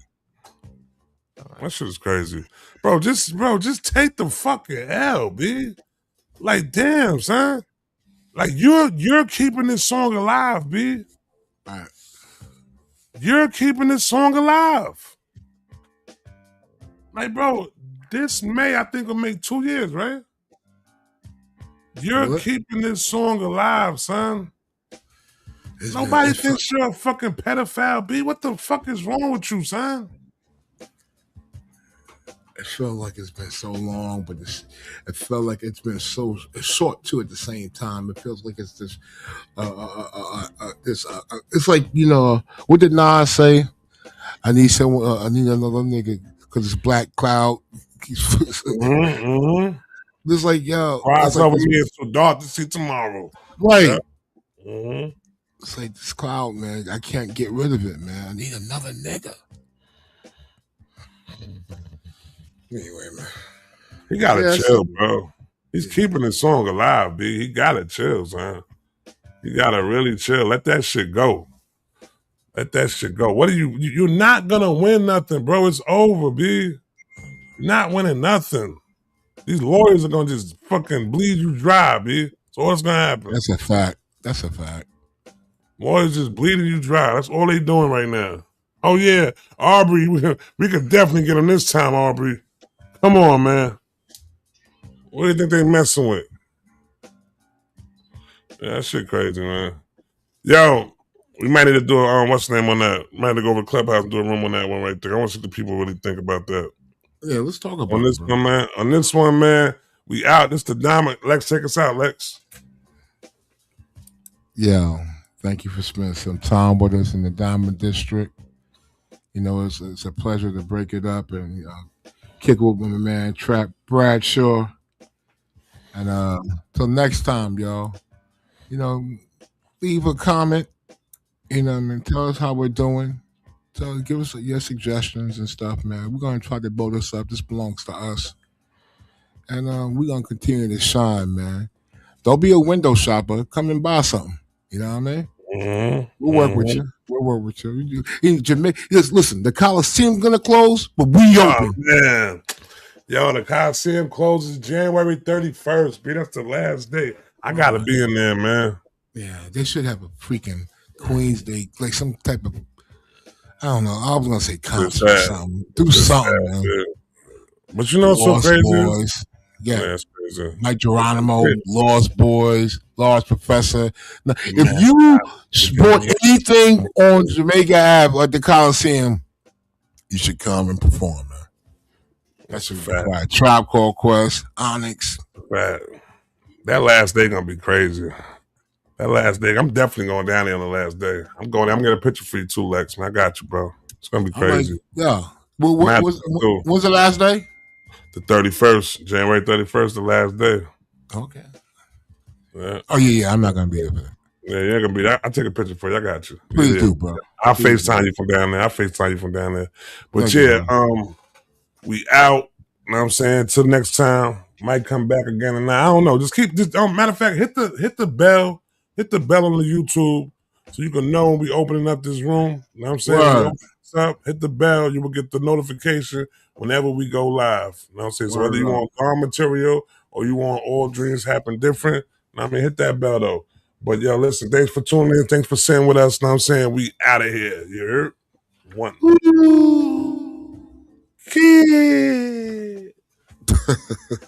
A: That shit is crazy. Bro, just take the fucking L, B. Like, damn, son. Like, you're keeping this song alive, B.
B: All right.
A: You're keeping this song alive. Like, bro, this May, I think, will make 2 years, right? You're keeping this song alive, son. Nobody thinks you're a fucking pedophile, B. What the fuck is wrong with you, son?
B: It felt like it's been so long, but it felt like it's been so short too. At the same time, it feels like it's this. It's like, you know, what did Nas say? I need someone. I need another nigga because it's Black Clout.
A: Mm-hmm.
B: It's like, yo,
A: rise over me. It's so dark to see tomorrow.
B: Right.
A: Yeah. Mm-hmm.
B: It's like this cloud, man. I can't get rid of it, man. I need another nigga. Anyway, man.
A: He gotta chill, bro. He's keeping his song alive, B. He gotta chill, son. He gotta really chill. Let that shit go. Let that shit go. What are you're not gonna win nothing, bro. It's over, B. You're not winning nothing. These lawyers are gonna just fucking bleed you dry, B. So what's gonna happen?
B: That's a fact. That's a fact.
A: Lawyers just bleeding you dry. That's all they doing right now. Oh yeah, Aubrey, we could definitely get him this time, Aubrey. Come on, man. What do you think they messing with? Yeah, that shit crazy, man. Yo, we might need to do what's the name on that? Might have to go over to Clubhouse and do a room on that one right there. I want to see what the people really think about that.
B: Yeah, let's talk about
A: on this one, man. On this one, man, we out. This the Diamond. Lex, take us out, Lex.
B: Yeah, thank you for spending some time with us in the Diamond District. You know, it's a pleasure to break it up and kick with my man Trap Bradshaw. And till next time, y'all. You know, leave a comment. You know what I mean? Tell us how we're doing. Give us your suggestions and stuff, man. We're going to try to build this up. This belongs to us. And we're going to continue to shine, man. Don't be a window shopper. Come and buy something. You know what I mean?
A: Mm-hmm.
B: We'll work with you. We'll work with you. In Jamaica, listen, the Coliseum's going to close, but we open.
A: Man. Yo, the Coliseum closes January 31st. B, that's the last day. I got to be in there, man.
B: Yeah, they should have a freaking Queen's Day, like some type of, I don't know. I was gonna say concert or something. Do something, man.
A: Yeah. But you know what's so crazy?
B: Boys. Yeah,
A: that's crazy.
B: Mike Geronimo, Lost Boys, Lost Professor. Now, if you bought anything on Jamaica Ave at the Coliseum, you should come and perform, man. That's a
A: fact.
B: fact. Tribe Called Quest, Onyx.
A: Fact. That last day gonna be crazy. That last day, I'm definitely going down there on the last day. I'm going. I'm getting a picture for you too, Lex. Man, I got you, bro. It's gonna be crazy.
B: Yeah. What's the last day?
A: The 31st, January 31st, the last day.
B: Okay.
A: Yeah.
B: Oh yeah. I'm not gonna be there for that.
A: Yeah, you're gonna be there. I'll take a picture for you. I got you.
B: Please do, bro.
A: I'll FaceTime you from down there. But we out. You know what I'm saying? Till next time. Might come back again, and I don't know. Just keep this. Matter of fact, hit the bell. Hit the bell on the YouTube so you can know when we opening up this room. You know what I'm saying? When we open this up, hit the bell. You will get the notification whenever we go live. You know what I'm saying? So whether you want our material or you want All Dreams Happen Different, you know what I mean? Hit that bell though. But yo, listen, thanks for tuning in. Thanks for sitting with us. You know what I'm saying? We out of here. You heard? One. Kid.